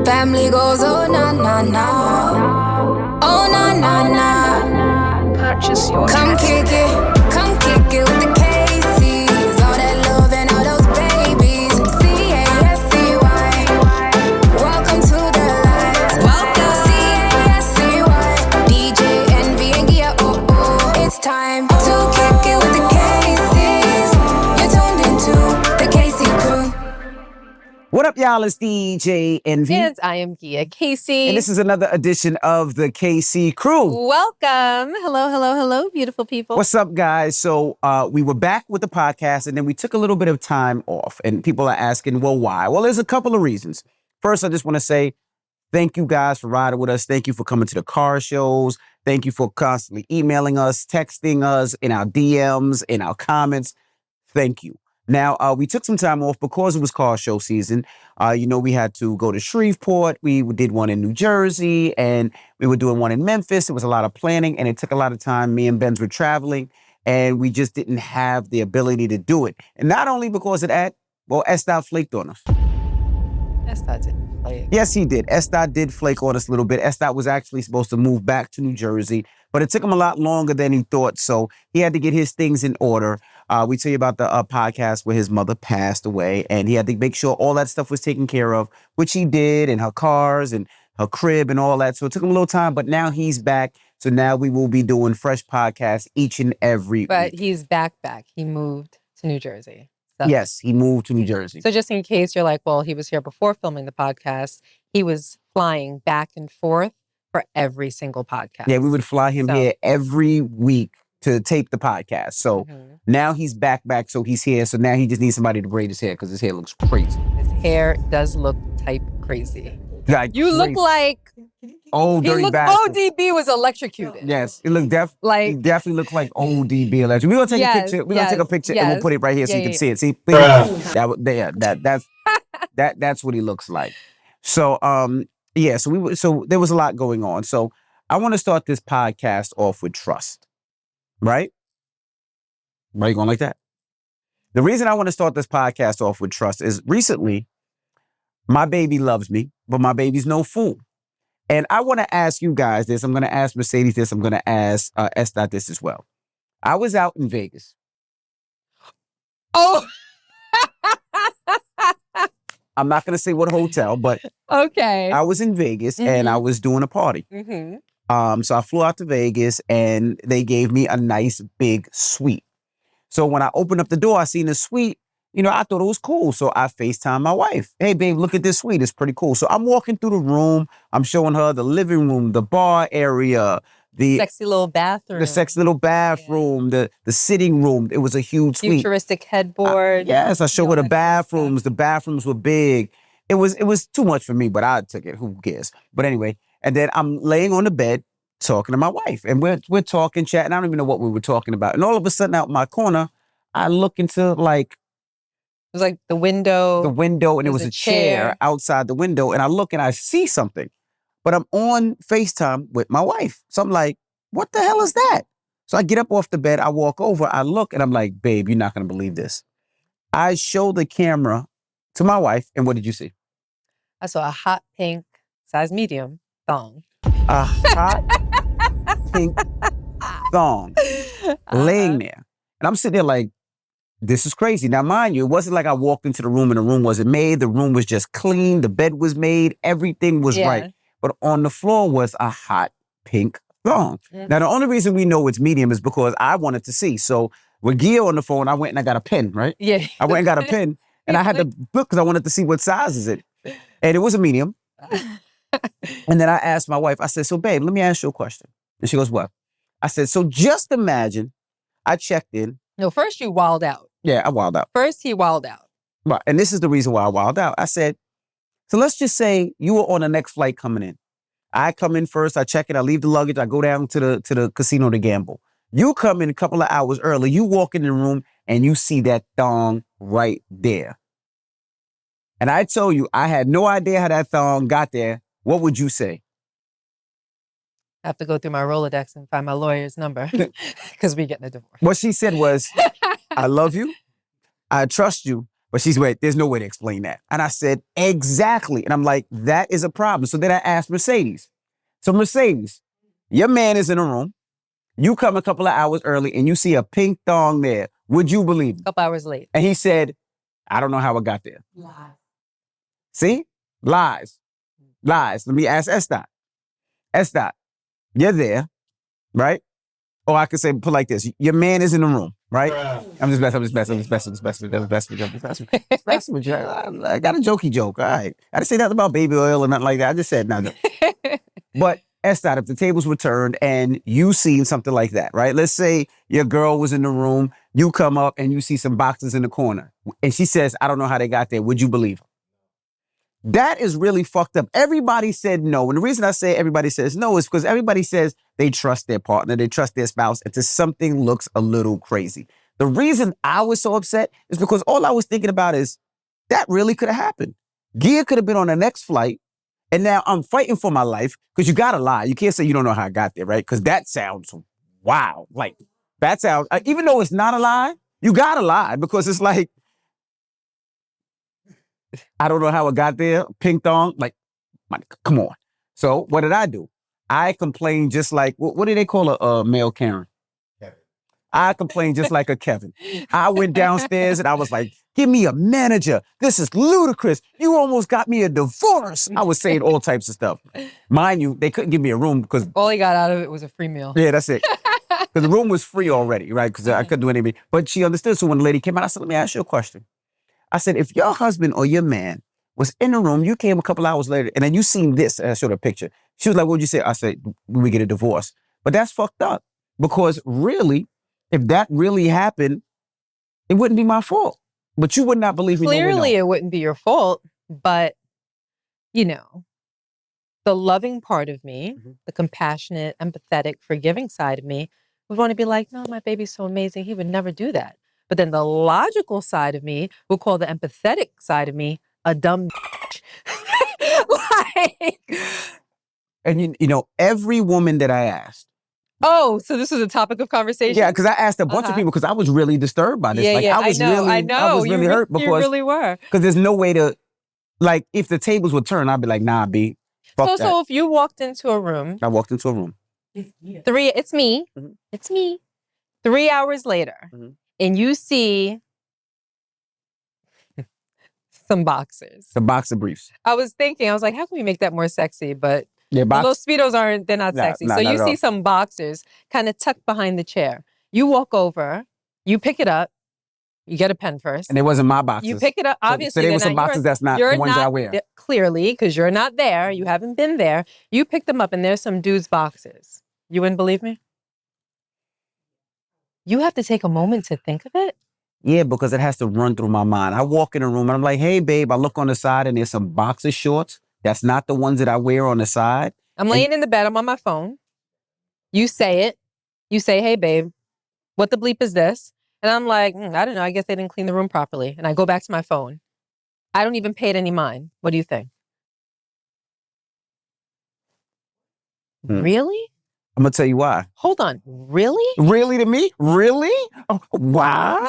Family goes, oh na na na, oh na na na. Purchase your Come kick it with the Casey's. All that love and all those babies. C-A-S-C-Y. Welcome to the life. Welcome. C-A-S-C-Y. DJ Envy and Gia, oh oh. It's time to kick it with the Casey's. You're tuned into the Casey crew. What up, y'all? It's DJ Envy. And I am Gia Casey. And this is another edition of the KC Crew. Welcome. Hello, beautiful people. What's up, guys? So we were back with the podcast, and then we took a little bit of time off. And people are asking, well, why? Well, there's a couple of reasons. First, I just want to say thank you guys for riding with us. Thank you for coming to the car shows. Thank you for constantly emailing us, texting us in our DMs, in our comments. Thank you. Now, we took some time off because it was car show season. We had to go to Shreveport. We did one in New Jersey, and we were doing one in Memphis. It was a lot of planning, and it took a lot of time. Me and Benz were traveling, and we just didn't have the ability to do it. And not only because of that, well, S-Dot flaked on us. S-Dot didn't flake. Yes, he did. S-Dot did flake on us a little bit. S-Dot was actually supposed to move back to New Jersey, but it took him a lot longer than he thought, so he had to get his things in order. We tell you about the podcast where his mother passed away, and he had to make sure all that stuff was taken care of, which he did, and her cars and her crib and all that. So it took him a little time, but now he's back. So now we will be doing fresh podcasts each and every week. But he's back. He moved to New Jersey. So. Yes, he moved to New Jersey. So just in case you're like, well, he was here before filming the podcast, he was flying back and forth for every single podcast. Yeah, we would fly him here every week to tape the podcast. So now he's back, so he's here. So now he just needs somebody to braid his hair because his hair looks crazy. His hair does look type crazy. Like you crazy. Look like old dirty bastard. ODB was electrocuted. Yes, it looked he definitely looked like ODB electrocuted. We're gonna take a picture. We're gonna take a picture and we'll put it right here so you can see it. See, that's what he looks like. So so there was a lot going on. So I want to start this podcast off with trust. Right? Why are you going like that? The reason I want to start this podcast off with trust is recently, my baby loves me, but my baby's no fool. And I want to ask you guys this. I'm going to ask Mercedes this. I'm going to ask S-Dot this as well. I was out in Vegas. Oh! I'm not going to say what hotel, but okay. I was in Vegas and I was doing a party. So I flew out to Vegas and they gave me a nice big suite. So when I opened up the door, I seen the suite, I thought it was cool. So I FaceTimed my wife. Hey, babe, look at this suite. It's pretty cool. So I'm walking through the room. I'm showing her the living room, the bar area, the sexy little bathroom, the sitting room. It was a huge suite. Futuristic headboard. Yes, I showed her the bathrooms. The bathrooms were big. It was too much for me, but I took it. Who cares? But anyway. And then I'm laying on the bed talking to my wife. And we're talking, chatting. I don't even know what we were talking about. And all of a sudden out my corner, I look into it was like the window. And it was a chair outside the window. And I look and I see something. But I'm on FaceTime with my wife. So I'm like, what the hell is that? So I get up off the bed. I walk over. I look and I'm like, babe, you're not going to believe this. I show the camera to my wife. And what did you see? I saw a hot pink, size medium. Thong. A hot pink thong laying there. And I'm sitting there like, this is crazy. Now, mind you, it wasn't like I walked into the room and the room wasn't made. The room was just clean. The bed was made. Everything was right. But on the floor was a hot pink thong. Now, the only reason we know it's medium is because I wanted to see. So with Gia on the phone, I went and I got a pen, right? Yeah. I went and got a pen and I had to look because I wanted to see what size is it. And it was a medium. And then I asked my wife, I said, so babe, let me ask you a question. And she goes, what? I said, so just imagine I checked in. No, first you wilded out. Yeah, I wilded out. First he wilded out. Right. And this is the reason why I wilded out. I said, so let's just say you were on the next flight coming in. I come in first, I check it, I leave the luggage, I go down to the casino to gamble. You come in a couple of hours early, you walk in the room and you see that thong right there. And I told you, I had no idea how that thong got there. What would you say? I have to go through my Rolodex and find my lawyer's number because we're getting a divorce. What she said was, I love you. I trust you. But she's wait, there's no way to explain that. And I said, exactly. And I'm like, that is a problem. So then I asked Mercedes. So Mercedes, your man is in a room. You come a couple of hours early and you see a pink thong there. Would you believe him? A couple hours late. And he said, I don't know how it got there. Lies. See? Lies. Lies. Let me ask S. S. You're there, right? Or I could say, put like this. Your man is in the room, right? I'm just messing with you. I got a jokey joke. All right. I didn't say nothing about baby oil or nothing like that. I just said nothing. But S. If the tables were turned and you seen something like that, right? Let's say your girl was in the room, you come up and you see some boxes in the corner. And she says, I don't know how they got there. Would you believe her? That is really fucked up. Everybody said no. And the reason I say everybody says no is because everybody says they trust their partner, they trust their spouse until something looks a little crazy. The reason I was so upset is because all I was thinking about is that really could have happened. Gia could have been on the next flight. And now I'm fighting for my life because you got to lie. You can't say you don't know how I got there, right? Because that sounds wow. Like that sounds, even though it's not a lie, you got to lie because it's like, I don't know how it got there. Pink thong, like, come on. So what did I do? I complained just like, what do they call a male Karen? Kevin. I complained just like a Kevin. I went downstairs and I was like, give me a manager. This is ludicrous. You almost got me a divorce. I was saying all types of stuff. Mind you, they couldn't give me a room because all he got out of it was a free meal. Yeah, that's it. Because the room was free already, right? Because I couldn't do anything. But she understood. So when the lady came out, I said, let me ask you a question. I said, if your husband or your man was in the room, you came a couple hours later, and then you seen this, and I showed her a picture. She was like, what'd you say? I said, we get a divorce. But that's fucked up. Because really, if that really happened, it wouldn't be my fault. But you would not believe me. Clearly, it wouldn't be your fault. But, you know, the loving part of me, the compassionate, empathetic, forgiving side of me would want to be like, no, my baby's so amazing. He would never do that. But then the logical side of me will call the empathetic side of me a dumb bitch. Like, and you know, every woman that I asked. Oh, so this was a topic of conversation? Yeah, because I asked a bunch of people because I was really disturbed by this. Yeah, like, yeah, I know. I was really hurt because you really were. Because there's no way to, like, if the tables would turn, I'd be like, nah, B. Fuck that. So if you walked into a room. I walked into a room. It's me. It's me. 3 hours later. And you see some boxers. Some boxer briefs. I was like, how can we make that more sexy? But yeah, those Speedos they're not sexy. So you see some boxers kind of tucked behind the chair. You walk over, you pick it up, you get a pen first. And it wasn't my boxers. You pick it up, obviously. So there were some boxers that's not the ones I wear. Clearly, because you're not there. You haven't been there. You pick them up and there's some dude's boxers. You wouldn't believe me? You have to take a moment to think of it? Yeah, because it has to run through my mind. I walk in a room and I'm like, hey, babe, I look on the side and there's some boxer shorts. That's not the ones that I wear on the side. I'm laying in the bed. I'm on my phone. You say it. You say, hey, babe, what the bleep is this? And I'm like, I don't know. I guess they didn't clean the room properly. And I go back to my phone. I don't even pay it any mind. What do you think? Really? I'm going to tell you why. Hold on. Really? Really to me? Really? Oh, why?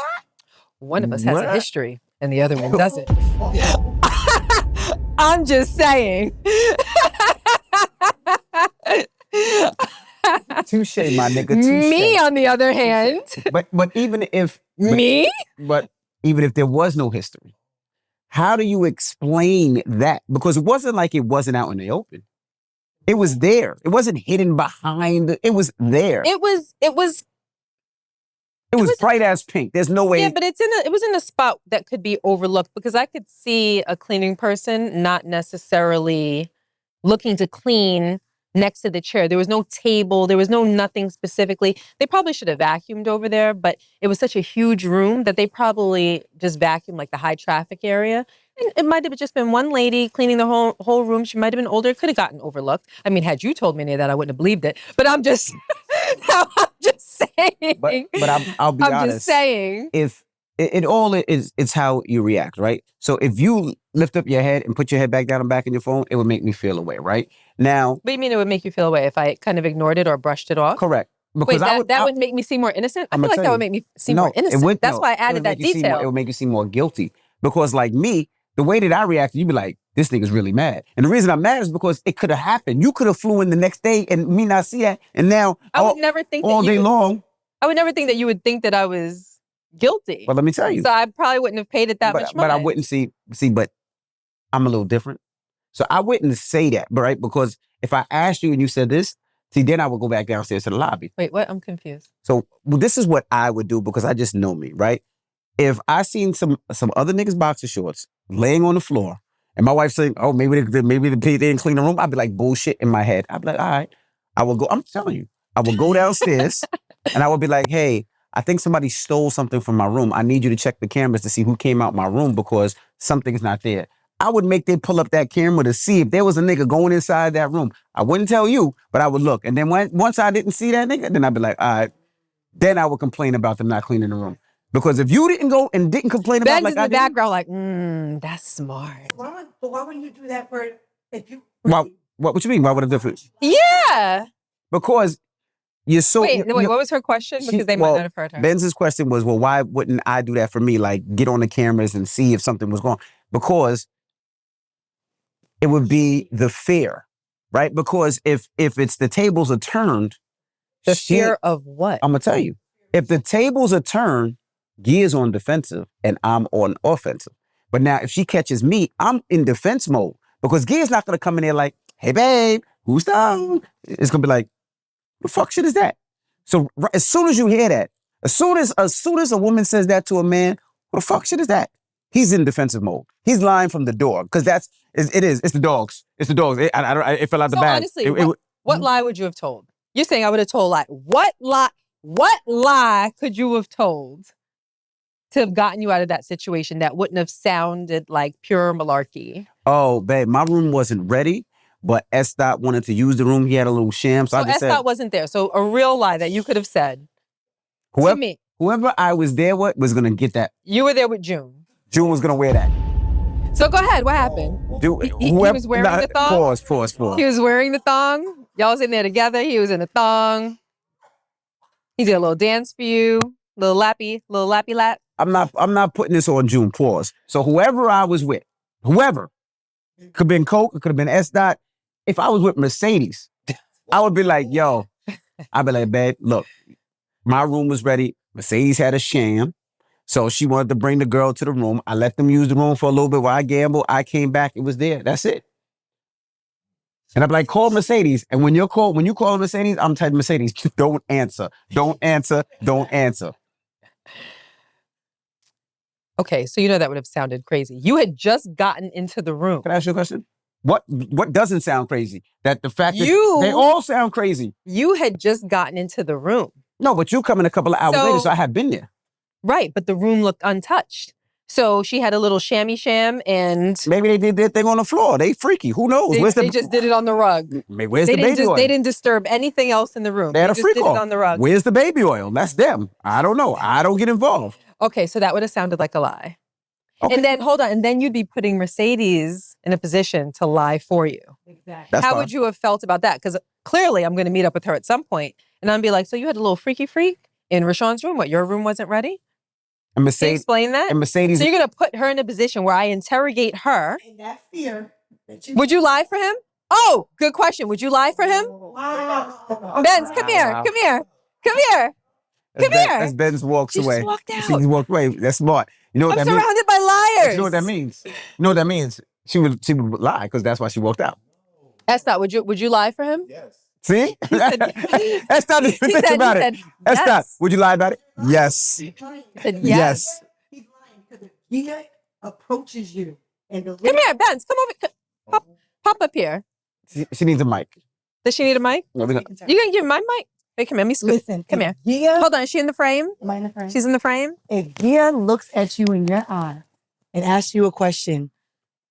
One of us has a history and the other one doesn't. I'm just saying. Touche, my nigga. Touche. Me, on the other hand. But even if... Me? But even if there was no history, how do you explain that? Because it wasn't like it wasn't out in the open. It was there. It wasn't hidden behind. It was there. It was bright as pink. There's no way. Yeah, but it was in a spot that could be overlooked because I could see a cleaning person not necessarily looking to clean next to the chair. There was no table. There was no nothing specifically. They probably should have vacuumed over there, but it was such a huge room that they probably just vacuumed like the high traffic area. And it might have just been one lady cleaning the whole room. She might have been older. It could have gotten overlooked. I mean, had you told me any of that, I wouldn't have believed it. But I'm just saying. But I'll be honest. I'm just saying. If it all is, it's how you react, right? So if you lift up your head and put your head back down and back in your phone, it would make me feel away, right? Now. What do you mean it would make you feel away if I kind of ignored it or brushed it off? Correct. Because wait, that would make me seem more innocent? I feel like that would make me seem more innocent. That's why I added that detail. It would make you seem more guilty. Because like me, the way that I reacted, you'd be like, this nigga's really mad. And the reason I'm mad is because it could have happened. You could have flew in the next day and me not see that. And now I would never think all day long. I would never think that you would think that I was guilty. But let me tell you. So I probably wouldn't have paid it that much But mind. I wouldn't see, but I'm a little different. So I wouldn't say that, right? Because if I asked you and you said this, see, then I would go back downstairs to the lobby. Wait, what? I'm confused. So this is what I would do because I just know me, right? If I seen some other niggas' boxer shorts laying on the floor, and my wife saying, "Oh, maybe they didn't clean the room," I'd be like bullshit in my head. I'd be like, "All right," I will go. I'm telling you, I will go downstairs, and I would be like, "Hey, I think somebody stole something from my room. I need you to check the cameras to see who came out my room because something's not there." I would make them pull up that camera to see if there was a nigga going inside that room. I wouldn't tell you, but I would look, and then once I didn't see that nigga, then I'd be like, "All right." Then I would complain about them not cleaning the room. Because if you didn't go and didn't complain about Ben's like in I the did, background like, that's smart. Why wouldn't you do that for if you? what you mean? Why would it different? Yeah. Because you're so. Wait, what was her question? Because they might not have heard her. Ben's question was, well, why wouldn't I do that for me? Like get on the cameras and see if something was wrong. Because it would be the fear, right? Because if it's the tables are turned. The fear of what? I'm gonna tell you. If the tables are turned, Gia's on defensive and I'm on offensive. But now if she catches me, I'm in defense mode because Gia's not gonna come in there like, "Hey babe, who's down?" It's gonna be like, "What the fuck shit is that?" So as soon as you hear that, as soon as a woman says that to a man, "What the fuck shit is that?" He's in defensive mode. He's lying from the door because it's the dogs. It's the dogs. It fell out the bag. Honestly, what lie would you have told? You're saying I would have told lie. What lie could you have told to have gotten you out of that situation that wouldn't have sounded like pure malarkey? Oh, babe, my room wasn't ready, but S. wanted to use the room. He had a little sham, so I just said, wasn't there. So a real lie that you could have said to me. Whoever I was there with was gonna get that. You were there with June. June was gonna wear that. So go ahead. What happened? He was wearing the thong? Pause. He was wearing the thong. Y'all was in there together. He was in the thong. He did a little dance for you. Little lappy lap. I'm not putting this on June. Pause. So whoever I was with, whoever, could have been Coke, it could have been S. If I was with Mercedes, I would be like, yo, I'd be like, babe, look, my room was ready. Mercedes had a sham. So she wanted to bring the girl to the room. I let them use the room for a little bit while I gambled. I came back. It was there. That's it. And I'm like, call Mercedes. And when you call Mercedes, I'm telling Mercedes, don't answer. Don't answer. Don't answer. Okay, so you know that would have sounded crazy. You had just gotten into the room. Can I ask you a question? What doesn't sound crazy? That the fact that they all sound crazy. You had just gotten into the room. No, but you coming a couple of hours later, so I had been there. Right, but the room looked untouched. So she had a little shammy sham and... Maybe they did their thing on the floor. They freaky. Who knows? They just did it on the rug. Where's the baby oil? They didn't disturb anything else in the room. They had a freak did off. It on the rug. Where's the baby oil? That's them. I don't know. I don't get involved. Okay, so that would have sounded like a lie. Okay. And then, hold on, and then you'd be putting Mercedes in a position to lie for you. Exactly. How would you have felt about that? Because clearly I'm going to meet up with her at some point, and I'm be like, so you had a little freaky freak in Rashawn's room? What, your room wasn't ready? And Can you explain that? And Mercedes. So you're going to put her in a position where I interrogate her. And that fear. Would you lie for him? Oh, good question. Would you lie for him? Wow. Benz, come here. Come here. Come here. Come here. As Benz walks She away. just walked out. She just walked away. That's smart. You know what I'm that means? surrounded by liars. You know what that means? You know what that means? She would lie because that's why she walked out. Esther, would you lie for him? Yes. See? That's not even think about it. That's not. yes. Would you lie about it? Yes. He said yes. He's lying because if he approaches you and the Come here, Benz. Come over. Pop up here. She needs a mic. Does she need a mic? No, You gonna give my mic? Wait, come here. Let me scoot. Listen, Come here. Gia, Hold on. Is she in the frame? am I in the frame? She's in the frame? If Gia looks at you in your eye and asks you a question,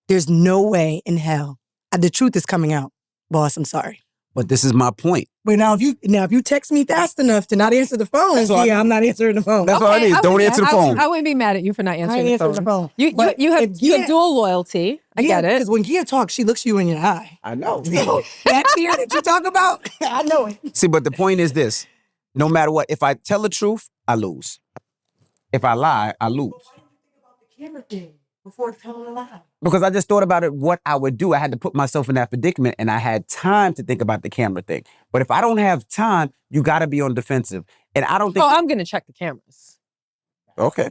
there's no way in hell. The truth is coming out. Boss, I'm sorry. But this is my point. But now if you text me fast enough to not answer the phone, I'm not answering the phone. That's all I need. Don't answer the phone. I wouldn't be mad at you for not I ain't answering answering the the phone. phone. But You have if Gia- dual loyalty. I get it. Because when Gia talks, she looks you in your eye. I know. So that fear that you talk about, I know it. See, but the point is this. No matter what, if I tell the truth, I lose. If I lie, I lose. The camera thing. Before telling a lie. Because I just thought about it, what I would do. I had to put myself in that predicament, and I had time to think about the camera thing. But if I don't have time, you got to be on defensive. And I don't think... Oh, I'm going to check the cameras. Okay.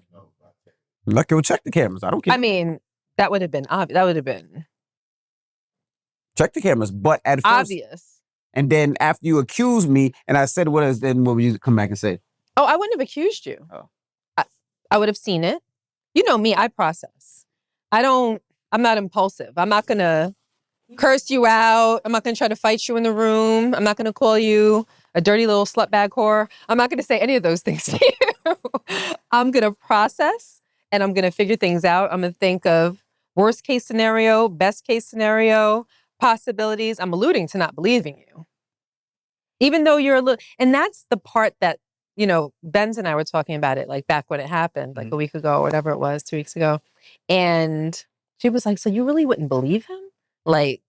Lucky will check the cameras. I don't care. I mean, that would have been obvious. That would have been... Check the cameras. But at first... obvious. And then after you accuse me, and I said what is, then what would you come back and say? Oh, I wouldn't have accused you. Oh. I would have seen it. You know me, I process. I'm not impulsive. I'm not going to curse you out. I'm not going to try to fight you in the room. I'm not going to call you a dirty little slutbag whore. I'm not going to say any of those things to you. I'm going to process and I'm going to figure things out. I'm going to think of worst case scenario, best case scenario, possibilities. I'm alluding to not believing you. Even though you're a little, and that's the part that, you know, Benz and I were talking about it like back when it happened, like a week ago, or whatever it was, 2 weeks ago. And she was like, so you really wouldn't believe him? Like,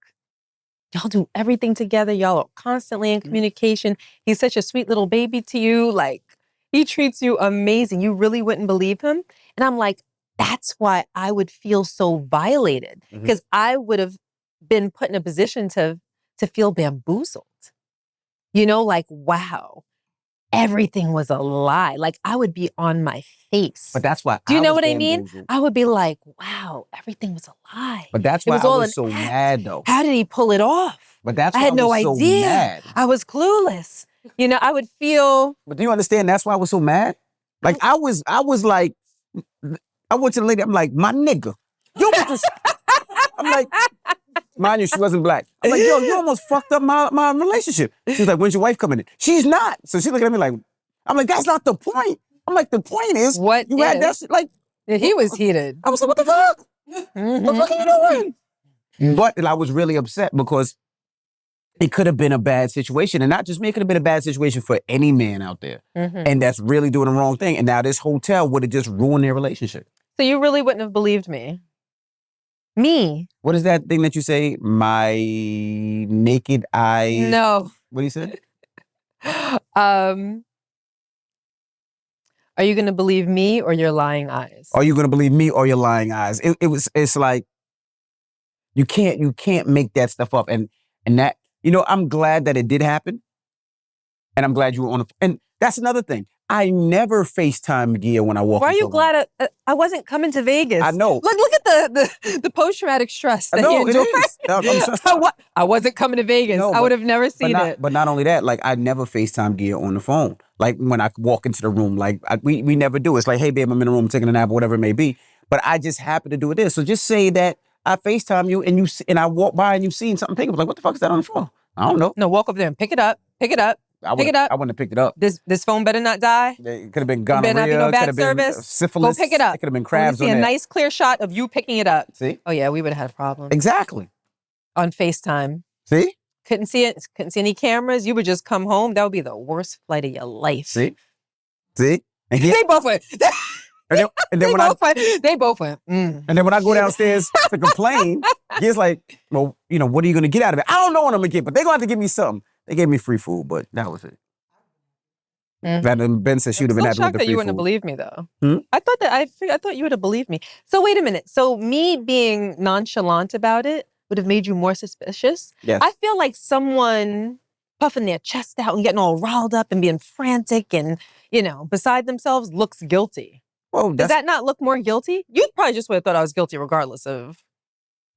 y'all do everything together. Y'all are constantly in communication. He's such a sweet little baby to you. Like, he treats you amazing. You really wouldn't believe him? And I'm like, that's why I would feel so violated. Because I would have been put in a position to feel bamboozled. You know, like, wow. Everything was a lie. Like, I would be on my face. But that's why Do you I know was what I mean? bamboozled. I would be like, wow, everything was a lie. But that's It why was I all was an so act. mad, though. How did he pull it off? But that's I why had no was so idea. mad. I was clueless. You know, I would feel... But do you understand? That's why I was so mad. Like, I was like, I went to the lady, I'm like, my nigga, you was just... I'm like, mind you, she wasn't black. I'm like, yo, you almost fucked up my relationship. She's like, when's your wife coming in? She's not. So she looking at me like, I'm like, that's not the point. I'm like, the point is, What you had that is? shit, like... He was heated. I was like, what the fuck? What the fuck are you doing? But I was really upset because it could have been a bad situation. And not just me, it could have been a bad situation for any man out there. And that's really doing the wrong thing. And now this hotel would have just ruined their relationship. So you really wouldn't have believed me? Me? What is that thing that you say? My naked eye. No. What do you say? Are you going to believe me or your lying eyes? Are you going to believe me or your lying eyes? It's like, you can't make that stuff up. And that, you know, I'm glad that it did happen. And I'm glad you were on and that's another thing. I never FaceTime Gia when I walk. Why are into you a room. glad I wasn't coming to Vegas? I know. Look at the post-traumatic stress that I know, you enjoy. it is. I'm stressed out. I wasn't coming to Vegas. No, I would have never seen it. But not only that, like, I never FaceTime Gia on the phone. Like, when I walk into the room, like, we never do. It's like, hey, babe, I'm in the room taking a nap or whatever it may be. But I just happen to do this. So just say that I FaceTime you and I walk by and you've seen something, pick up. Like, what the fuck is that on the floor? I don't know. No, walk up there and pick it up. Pick it up. Pick it up. I wouldn't have picked it up. This phone better not die. It could have been Better gonorrhea. not be no Could bad have been service. syphilis. Go pick it up. It could have been I crabs want to see on a that. nice clear shot of you picking it up. See? Oh yeah, we would have had a problem. Exactly. On FaceTime. See? Couldn't see it. Couldn't see any cameras. You would just come home. That would be the worst flight of your life. See? And They both went. then They both went. And then when I go downstairs to complain, he's like, well, you know, what are you going to get out of it? I don't know what I'm going to get, but they're going to have to give me something. They gave me free food, but that was it. Ben said she would have been happy with shocked the that free you wouldn't have food. believed me though. Hmm? I thought you would have believed me. So wait a minute. So me being nonchalant about it would have made you more suspicious? Yes. I feel like someone puffing their chest out and getting all riled up and being frantic and, you know, beside themselves looks guilty. Well, Does that not look more guilty? You probably just would have thought I was guilty regardless of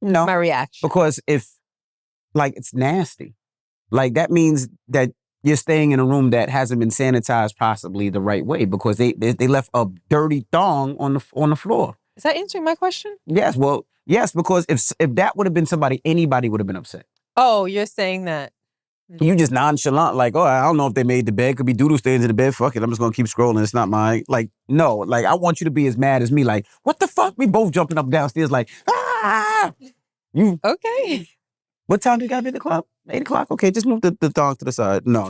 no, my reaction. because if, like, it's nasty. Like, that means that you're staying in a room that hasn't been sanitized possibly the right way because they left a dirty thong on the floor. Is that answering my question? Yes, well, yes, because if that would have been somebody, anybody would have been upset. Oh, you're saying that. You just nonchalant, like, oh, I don't know if they made the bed. Could be doodle stains in the bed. Fuck it, I'm just gonna keep scrolling. It's not mine. Like, no, like, I want you to be as mad as me. Like, what the fuck? We both jumping up downstairs like, ah! You, Okay. what time do you gotta be at the club? 8 o'clock? Okay, just move the thong to the side. No.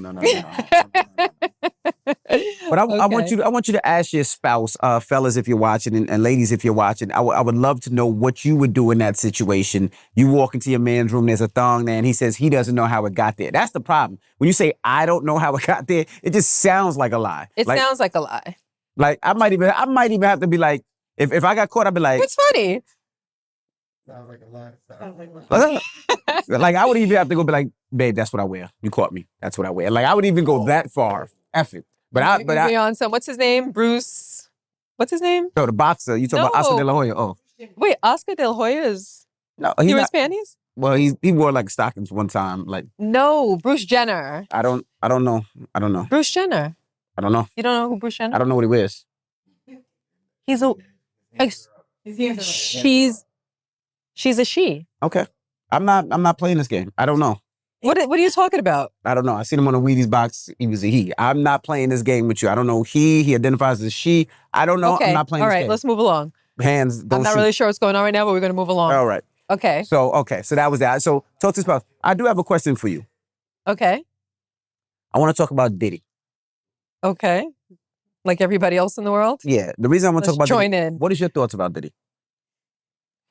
But I want you to ask your spouse, fellas, if you're watching, and ladies, if you're watching. I would love to know what you would do in that situation. You walk into your man's room, there's a thong there, and he says he doesn't know how it got there. That's the problem. When you say I don't know how it got there, it just sounds like a lie. It like, sounds like a lie. Like I might even have to be like, if I got caught, I'd be like, It's funny. Like, I would even have to go be like, babe, that's what I wear. You caught me. That's what I wear. Like, I would even go that far. F it. on some, what's his name? Bruce. What's his name? No, the boxer. You talking about Oscar No. De La Hoya? Oh, Wait, Oscar De La Hoya is. no, He he's wears not. panties? Well, he wore like stockings one time. Like, No, Bruce Jenner. I don't know. I don't know. Bruce Jenner. I don't know. You don't know who Bruce Jenner? I don't know what he wears. He's a. She's a she. Okay. I'm not playing this game. I don't know. What are you talking about? I don't know. I seen him on a Wheaties box. He was a he. I'm not playing this game with you. I don't know he identifies as she. I don't know. Okay. I'm not playing All this right, game. let's move along. Hands don't I'm not shoot. really sure what's going on right now, but we're going to move along. All right. Okay. So that was that. So talk to spouse. I do have a question for you. Okay. I want to talk about Diddy. Okay. Like everybody else in the world? Yeah. The reason I want to talk Let's about join Diddy. in. What is your thoughts about Diddy?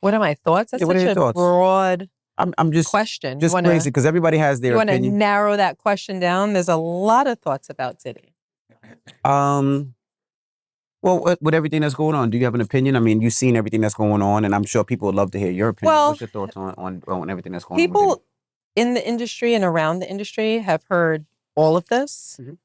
What are my thoughts? That's Yeah, what are such your a thoughts? broad I'm just question. just you wanna, crazy because everybody has their You want to opinion. narrow that question down? There's a lot of thoughts about Diddy. Well, with everything that's going on, do you have an opinion? I mean, you've seen everything that's going on, and I'm sure people would love to hear your opinion. Well, What's your thoughts on everything that's going on? With People Diddy? in the industry and around the industry have heard all of this Mhm.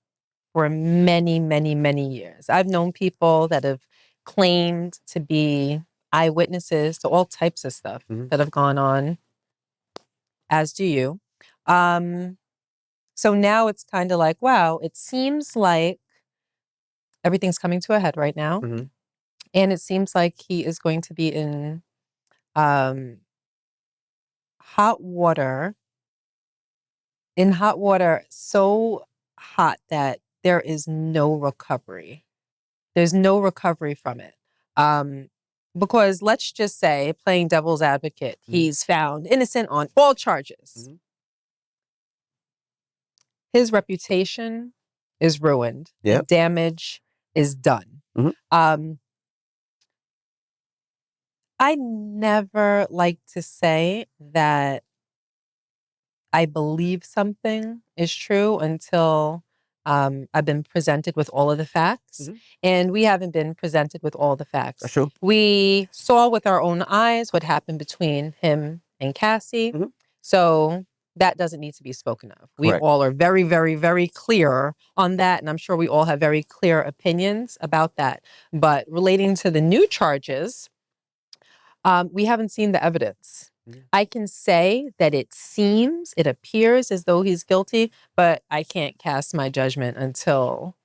for many, many, many years. I've known people that have claimed to be eyewitnesses to all types of stuff Mhm. that have gone on, as do you. So now it's kind of like, wow, it seems like everything's coming to a head right now. Mhm. And it seems like he is going to be in um, hot water, so hot that there is no recovery. There's no recovery from it. Because let's just say, playing devil's advocate, he's found innocent on all charges. Mhm. His reputation is ruined. Yep. The damage is done. Mhm. I never like to say that I believe something is true until I've been presented with all of the facts. Mhm. And we haven't been presented with all the facts. That's true. We saw with our own eyes what happened between him and Cassie. Mhm. So that doesn't need to be spoken of. We Correct. all are very, very, very clear on that. And I'm sure we all have very clear opinions about that. But relating to the new charges, we haven't seen the evidence. Mhm. I can say that it appears as though he's guilty, but I can't cast my judgment until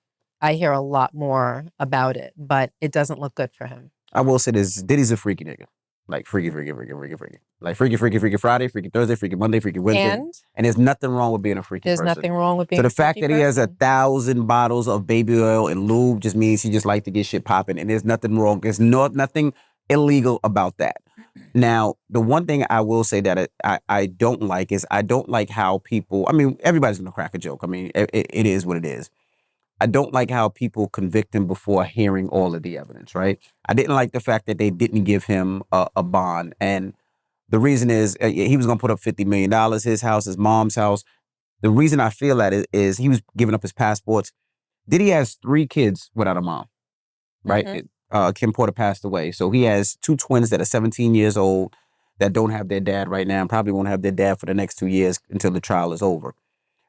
I hear a lot more about it. But it doesn't look good for him. I will say this: Diddy's a freaky nigga. Like freaky. Like freaky Friday, freaky Thursday, freaky Monday, freaky Wednesday. And there's nothing wrong with being a freaky There's person. nothing wrong with being So the a fact freaky that he has person. 1,000 bottles of baby oil and lube just means he just like to get shit popping, and there's nothing wrong. There's nothing illegal about that. Now, the one thing I will say that I don't like is I don't like how people. I mean, everybody's gonna crack a joke. I mean, it is what it is. I don't like how people convict him before hearing all of the evidence, right? I didn't like the fact that they didn't give him a bond. And the reason is he was going to put up $50 million, his house, his mom's house. The reason I feel that is he was giving up his passports. Diddy has 3 kids without a mom, right? Mhm. Kim Porter passed away. So he has 2 twins that are 17 years old that don't have their dad right now and probably won't have their dad for the next 2 years until the trial is over.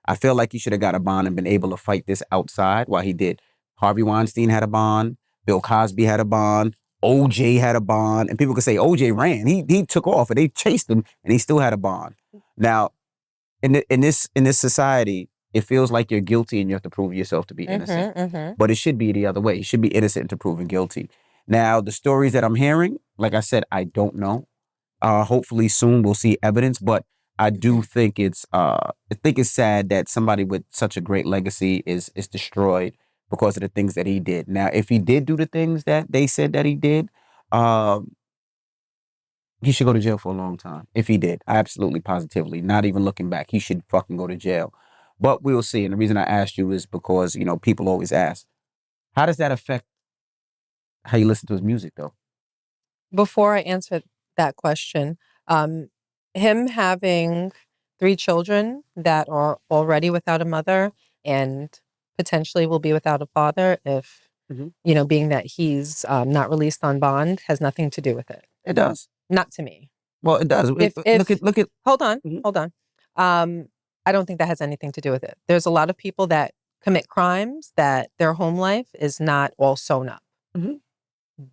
I feel like he should have got a bond and been able to fight this outside while he did. Harvey Weinstein had a bond. Bill Cosby had a bond. OJ had a bond. And people could say OJ ran. He took off and they chased him and he still had a bond. Now, in this society, it feels like you're guilty and you have to prove yourself to be innocent. But it should be the other way. You should be innocent until proven guilty. Now, the stories that I'm hearing, like I said, I don't know. Hopefully soon we'll see evidence, but I do think it's sad that somebody with such a great legacy is destroyed because of the things that he did. Now, if he did do the things that they said that he did, he should go to jail for a long time. If he did, absolutely, positively, not even looking back, he should fucking go to jail. But we'll see. And the reason I asked you is because people always ask, how does that affect how you listen to his music, though? Before I answer that question, him having 3 children that are already without a mother and potentially will be without a father if, being that he's not released on bond has nothing to do with it. It does. Not to me. Well, it does. If Look at. hold on, Mhm. hold on. I don't think that has anything to do with it. There's a lot of people that commit crimes that their home life is not all sewn up. Mhm.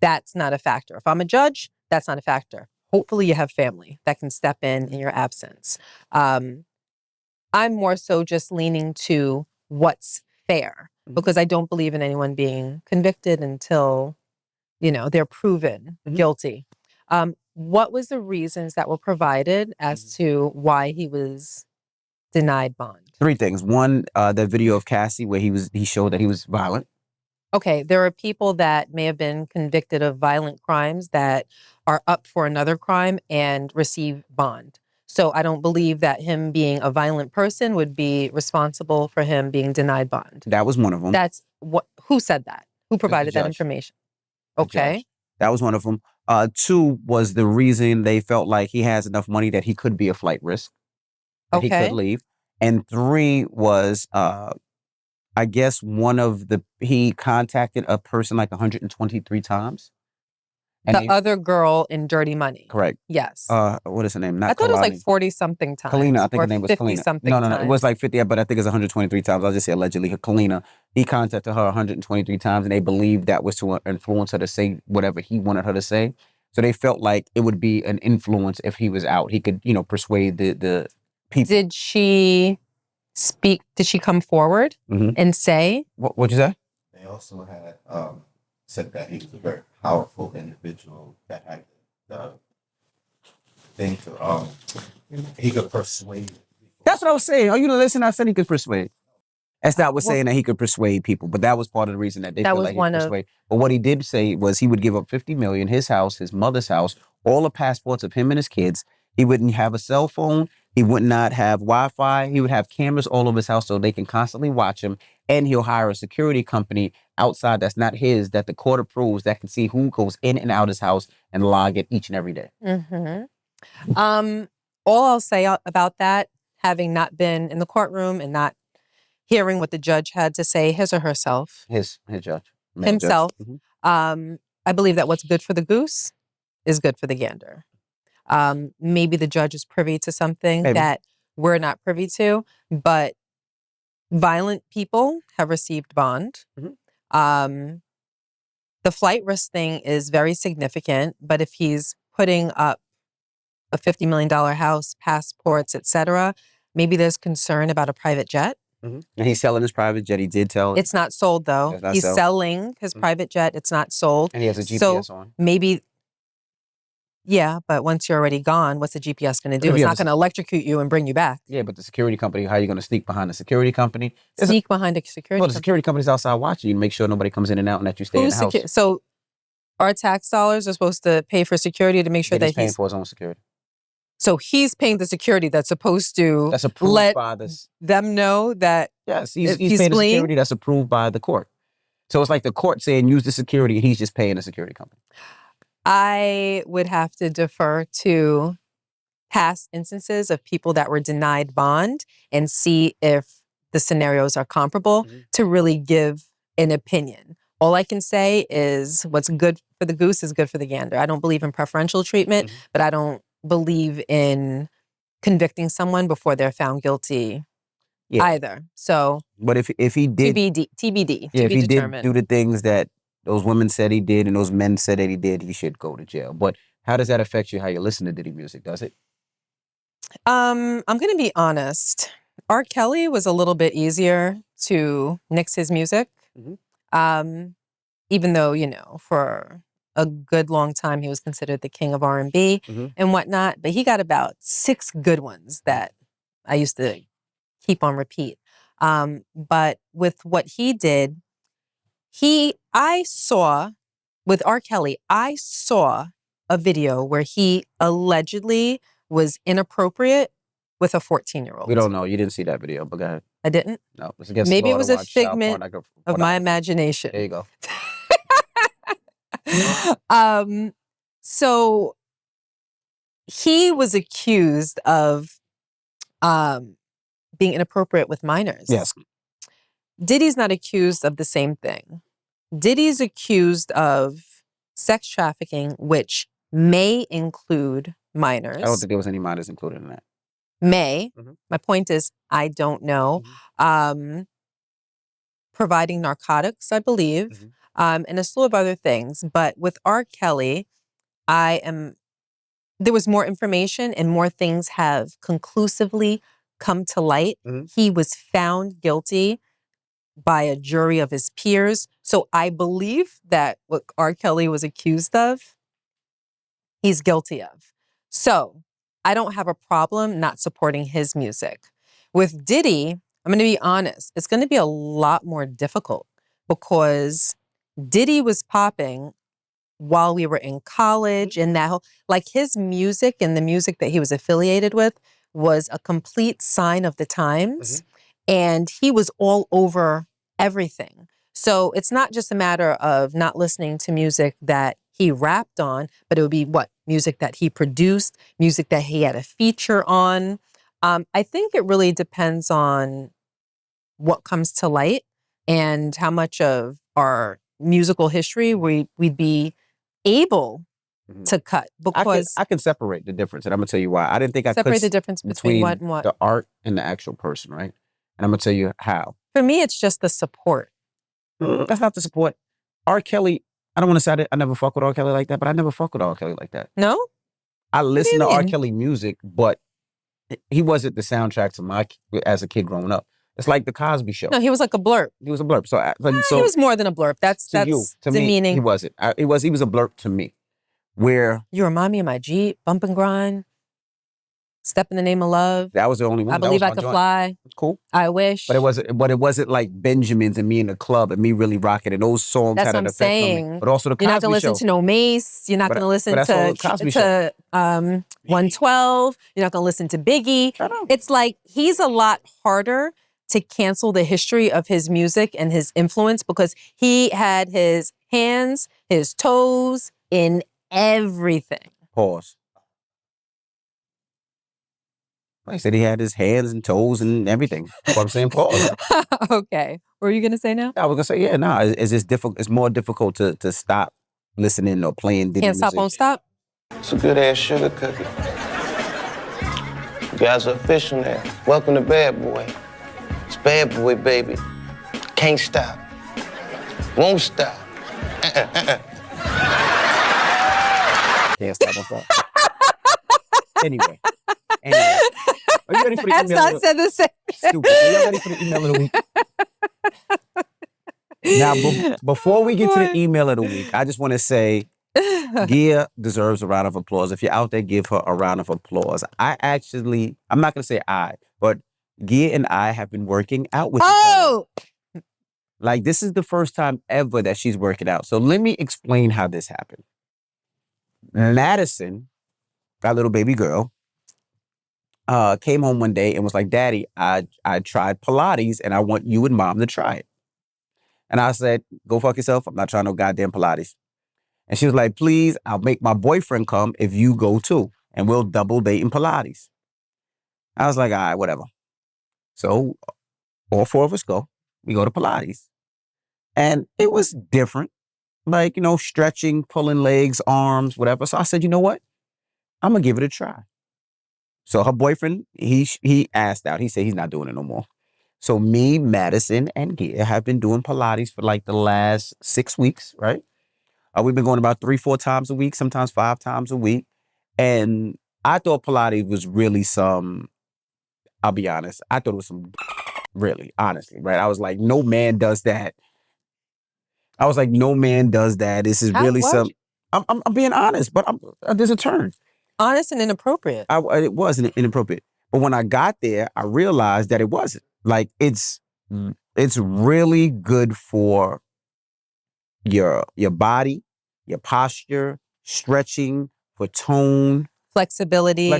That's not a factor. If I'm a judge, that's not a factor. Hopefully you have family that can step in your absence. I'm more so just leaning to what's fair Mhm. because I don't believe in anyone being convicted until, they're proven Mhm. guilty. What was the reasons that were provided as to why he was denied bond? 3 things. One, the video of Cassie where he showed that he was violent. Okay, there are people that may have been convicted of violent crimes that are up for another crime and receive bond. So I don't believe that him being a violent person would be responsible for him being denied bond. That was one of them. Who said that? Who provided that judge. information? The Okay. judge. That was one of them. 2 was the reason they felt like he has enough money that he could be a flight risk, that he could Okay. leave. And 3 was, I guess he contacted a person like 123 times. And The other girl in Dirty Money. correct. Yes. What is her name? Not I thought it was like Kalani. 40 something times. Kalina, I think or her name was 50 Kalina. something No, times. it was like 50, but I think it's 123 times. I'll just say allegedly. Kalina, he contacted her 123 times, and they believed that was to influence her to say whatever he wanted her to say. So they felt like it would be an influence if he was out. He could, persuade the people. Did she speak? Did she come forward Mhm. and say? What'd you say? They also had said that he was a very powerful individual that had the thing to he could persuade. That's what I was saying. Oh, you didn't listen? I said he could persuade. That's not was Well- saying that he could persuade people, but that was part of the reason that they That felt was like he one could of- persuade. But what he did say was he would give up $50 million, his house, his mother's house, all the passports of him and his kids. He wouldn't have a cell phone. He would not have Wi-Fi. He would have cameras all over his house so they can constantly watch him. And he'll hire a security company outside that's not his, that the court approves, that can see who goes in and out of his house and log it each and every day. Mm-hmm. All I'll say about that, having not been in the courtroom and not hearing what the judge had to say, his or herself, His judge. Male himself, judge. Mhm. I believe that what's good for the goose is good for the gander. Maybe the judge is privy to something Maybe. that we're not privy to, but violent people have received bond. Mhm. The flight risk thing is very significant, but if he's putting up a $50 million house, passports, etc., maybe there's concern about a private jet. And he's selling his private jet. He did tell. It's not sold though. It's not He's sold. selling his private jet. It's not sold. And he has a So GPS on. maybe, yeah, but once you're already gone, what's the GPS going to But do? if It's you not have going to electrocute you and bring you back. Yeah, but the security company, how are you going to sneak behind the security company? Sneak behind a security Well, the company. security company's outside watching you to make sure nobody comes in and out and that you stay in the house. So our tax dollars are supposed to pay for security to make sure Yeah, he's that paying for his own security. So he's paying the security that's supposed to That's approved let by this. them know that Yes, if he's he's paying the fleeing? security that's approved by the court. So it's like the court saying use the security and he's just paying the security company. I would have to defer to past instances of people that were denied bond and see if the scenarios are comparable to really give an opinion. All I can say is what's good for the goose is good for the gander. I don't believe in preferential treatment, but I don't believe in convicting someone before they're found guilty either. So, But if he did, TBD, yeah, to if be he determined. did do the things that those women said he did and those men said that he did, he should go to jail. But how does that affect you? How you listen to Diddy music? Does it? I'm going to be honest. R. Kelly was a little bit easier to nix his music. Even though, for a good long time, he was considered the king of R&B and whatnot. But he got about 6 good ones that I used to keep on repeat. But with what he did, I saw, with R. Kelly, I saw a video where he allegedly was inappropriate with a 14-year-old. We don't know. You didn't see that video, but go ahead. I didn't? No, it's against Maybe the it law was to a watch child figment pornography. of my imagination. There you go. So he was accused of being inappropriate with minors. Yes. Diddy's not accused of the same thing. Diddy's accused of sex trafficking, which may include minors. I don't think there was any minors included in that. May. Mhm. My point is, I don't know. Providing narcotics, I believe, and a slew of other things. But with R. Kelly, there was more information and more things have conclusively come to light. He was found guilty by a jury of his peers. So I believe that what R. Kelly was accused of, he's guilty of. So I don't have a problem not supporting his music. With Diddy, I'm going to be honest, it's going to be a lot more difficult because Diddy was popping while we were in college and that whole, like his music and the music that he was affiliated with was a complete sign of the times. And he was all over everything. So it's not just a matter of not listening to music that he rapped on, but it would be music that he produced, music that he had a feature on. I think it really depends on what comes to light and how much of our musical history we'd be able to cut. Because I can separate the difference, and I'm gonna tell you why. I didn't think I separate could the difference between what and what. the art and the actual person, right? And I'm gonna tell you how. For me, it's just the support. That's not the support. R. Kelly, I don't want to say I never fuck with R. Kelly like that, but I never fuck with R. Kelly like that. No? I listen to you R. mean? Kelly music, but he wasn't the soundtrack to as a kid growing up. It's like the Cosby Show. No, he was like a blurb. He was a blurb. So He was more than a blurb. That's to you, to demeaning. me, he wasn't. He was a blurb to me. Where You remind me of my Jeep, bump and grind, step in the name of love. that was the only one. I believe I could fly. Cool. I wish. But it wasn't like Benjamin's and me in the club and me really rocking it. Those songs That's had what an I'm effect on me. saying. But also the Cosby You're not going to listen Show. to no Mace. You're not going to listen that's all the to Cosby Show. 112. You're not going to listen to Biggie. Shut up. It's like he's a lot harder to cancel the history of his music and his influence because he had his hands, his toes in everything. Pause. I said he had his hands and toes and everything. That's what I'm saying. Pause. Okay. What were you going to say now? I was gonna say, yeah, no, it's just difficult. It's more difficult to stop listening or playing Diddy Can't stop, music. won't stop? It's a good ass sugar cookie. You guys are official now. Welcome to Bad Boy. It's Bad Boy, baby. Can't stop. Won't stop. Can't stop, won't stop. Anyway. Are you ready for the That's email? not said the same. Stupid. Are you ready for the email of the week? Now, before we get to the email of the week, I just want to say Gia deserves a round of applause. If you're out there, give her a round of applause. I'm not going to say but Gia and I have been working out with each other. Like, this is the first time ever that she's working out. So let me explain how this happened. Madison, our little baby girl, came home one day and was like, Daddy, I tried Pilates and I want you and Mom to try it. And I said, go fuck yourself. I'm not trying no goddamn Pilates. And she was like, please, I'll make my boyfriend come if you go too. And we'll double date in Pilates. I was like, all right, whatever. So all four of us go. We go to Pilates. And it was different. Like, stretching, pulling legs, arms, whatever. So I said, you know what? I'm going to give it a try. So her boyfriend, he asked out. He said he's not doing it no more. So me, Madison, and Gia have been doing Pilates for like the last 6 weeks, right? We've been going about 3-4 times a week, sometimes 5 times a week. And I thought Pilates was really I'll be honest, I thought it was some really, honestly, right? I was like, no man does that. This is really I'm being honest, but there's a turn. Honest and inappropriate. It was inappropriate. But when I got there, I realized that it wasn't. Like, it's really good for your body, your posture, stretching, for tone, Flexibility,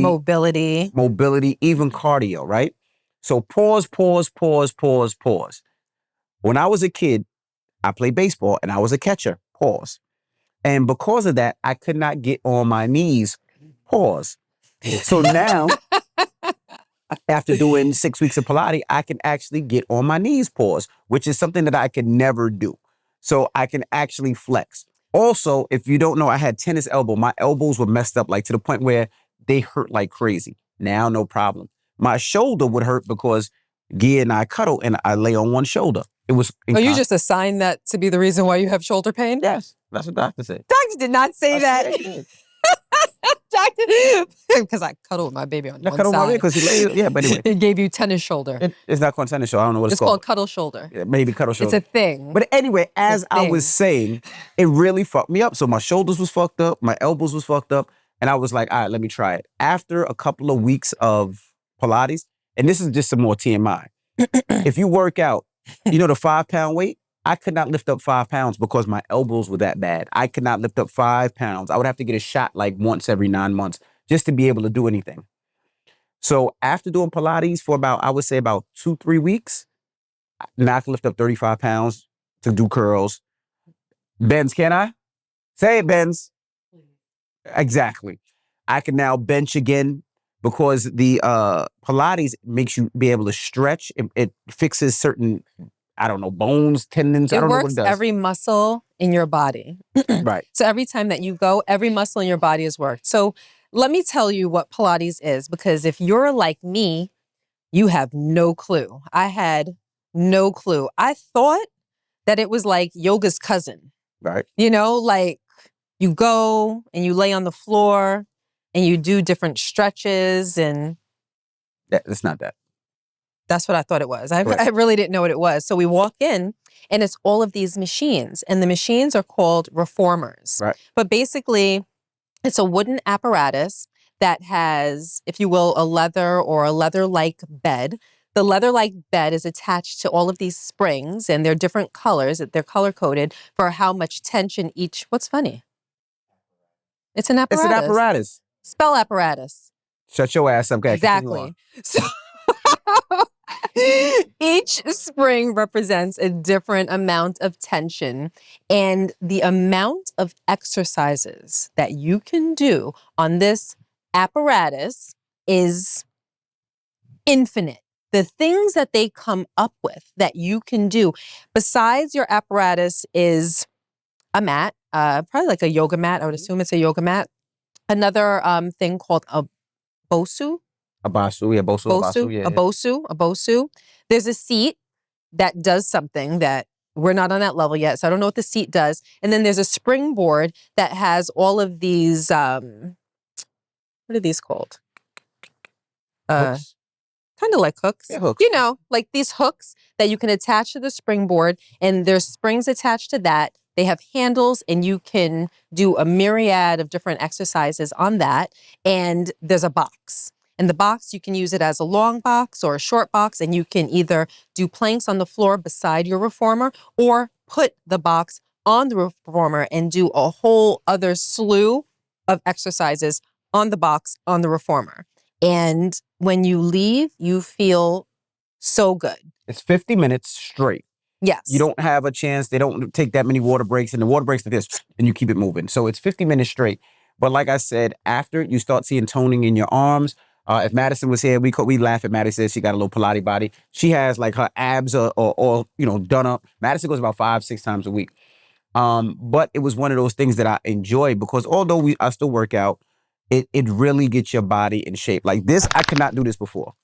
mobility, even cardio, right? So pause. When I was a kid, I played baseball and I was a catcher. Pause. And because of that, I could not get on my knees. Pause. So now, after doing 6 weeks of Pilates, I can actually get on my knees. Pause. Which is something that I could never do. So I can actually flex. Also, if you don't know, I had tennis elbow. My elbows were messed up, like to the point where they hurt like crazy. Now, no problem. My shoulder would hurt because Gia and I cuddle and I lay on one shoulder. It was. Oh, you just assigned that to be the reason why you have shoulder pain? Yes, that's what doctor said. Doctor did not say that. I said, Doctor, because I cuddle with my baby on one side. because he laid. Yeah, but anyway, It gave you tennis shoulder. it's not called tennis show. I don't know what It's called cuddle shoulder. Yeah, maybe cuddle shoulder. It's a thing. But anyway, as a I thing. was saying, it really fucked me up. So my shoulders was fucked up, my elbows was fucked up, and I was like, all right, let me try it. After a couple of weeks of Pilates, and this is just some more TMI. If you work out, you know the 5-pound weight? I could not lift up 5 pounds because my elbows were that bad. I could not lift up 5 pounds. I would have to get a shot like once every 9 months just to be able to do anything. So after doing Pilates for about, I would say about 2-3 weeks, now I can lift up 35 pounds to do curls. Benz, can I? Say it, Benz. Exactly. I can now bench again because the Pilates makes you be able to stretch. It fixes certain, I don't know, bones, tendons. I don't know what it works does. every muscle in your body. Right. So every time that you go, every muscle in your body is worked. So let me tell you what Pilates is, because if you're like me, you have no clue. I had no clue. I thought that it was like yoga's cousin. Right. You know, like you go and you lay on the floor and you do different stretches, and It's not that. that's what I thought it was. I Right. really didn't know what it was. So we walk in and it's all of these machines, and the machines are called reformers. Right. But basically, it's a wooden apparatus that has, if you will, a leather or a leather-like bed. The leather-like bed is attached to all of these springs, and they're different colors. They're color-coded for how much tension each. What's funny? It's an apparatus. It's an apparatus. Spell apparatus. Shut your ass up, guys. Exactly. So each spring represents a different amount of tension, and the amount of exercises that you can do on this apparatus is infinite. The things that they come up with that you can do besides your apparatus is a mat, probably like a yoga mat. I would assume it's a yoga mat. Another thing called a bosu. A basu, yeah, A bosu. There's a seat that does something that we're not on that level yet, so I don't know what the seat does. And then there's a springboard that has all of these, what are these called? Hooks. Kind of like hooks. Yeah, hooks. You know, like these hooks that you can attach to the springboard, and there's springs attached to that. They have handles, and you can do a myriad of different exercises on that. And there's a box. And the box, you can use it as a long box or a short box, and you can either do planks on the floor beside your reformer or put the box on the reformer and do a whole other slew of exercises on the box on the reformer. And when you leave, you feel so good. It's 50 minutes straight. Yes. You don't have a chance. They don't take that many water breaks, and the water breaks are this, and you keep it moving. So it's 50 minutes straight. But like I said, after you start seeing toning in your arms, if Madison was here, we laugh at Maddie. Says she got a little Pilates body. She has like her abs are all done up. Madison goes about 5-6 times a week. But it was one of those things that I enjoy because although I still work out, it really gets your body in shape. Like this, I could not do this before.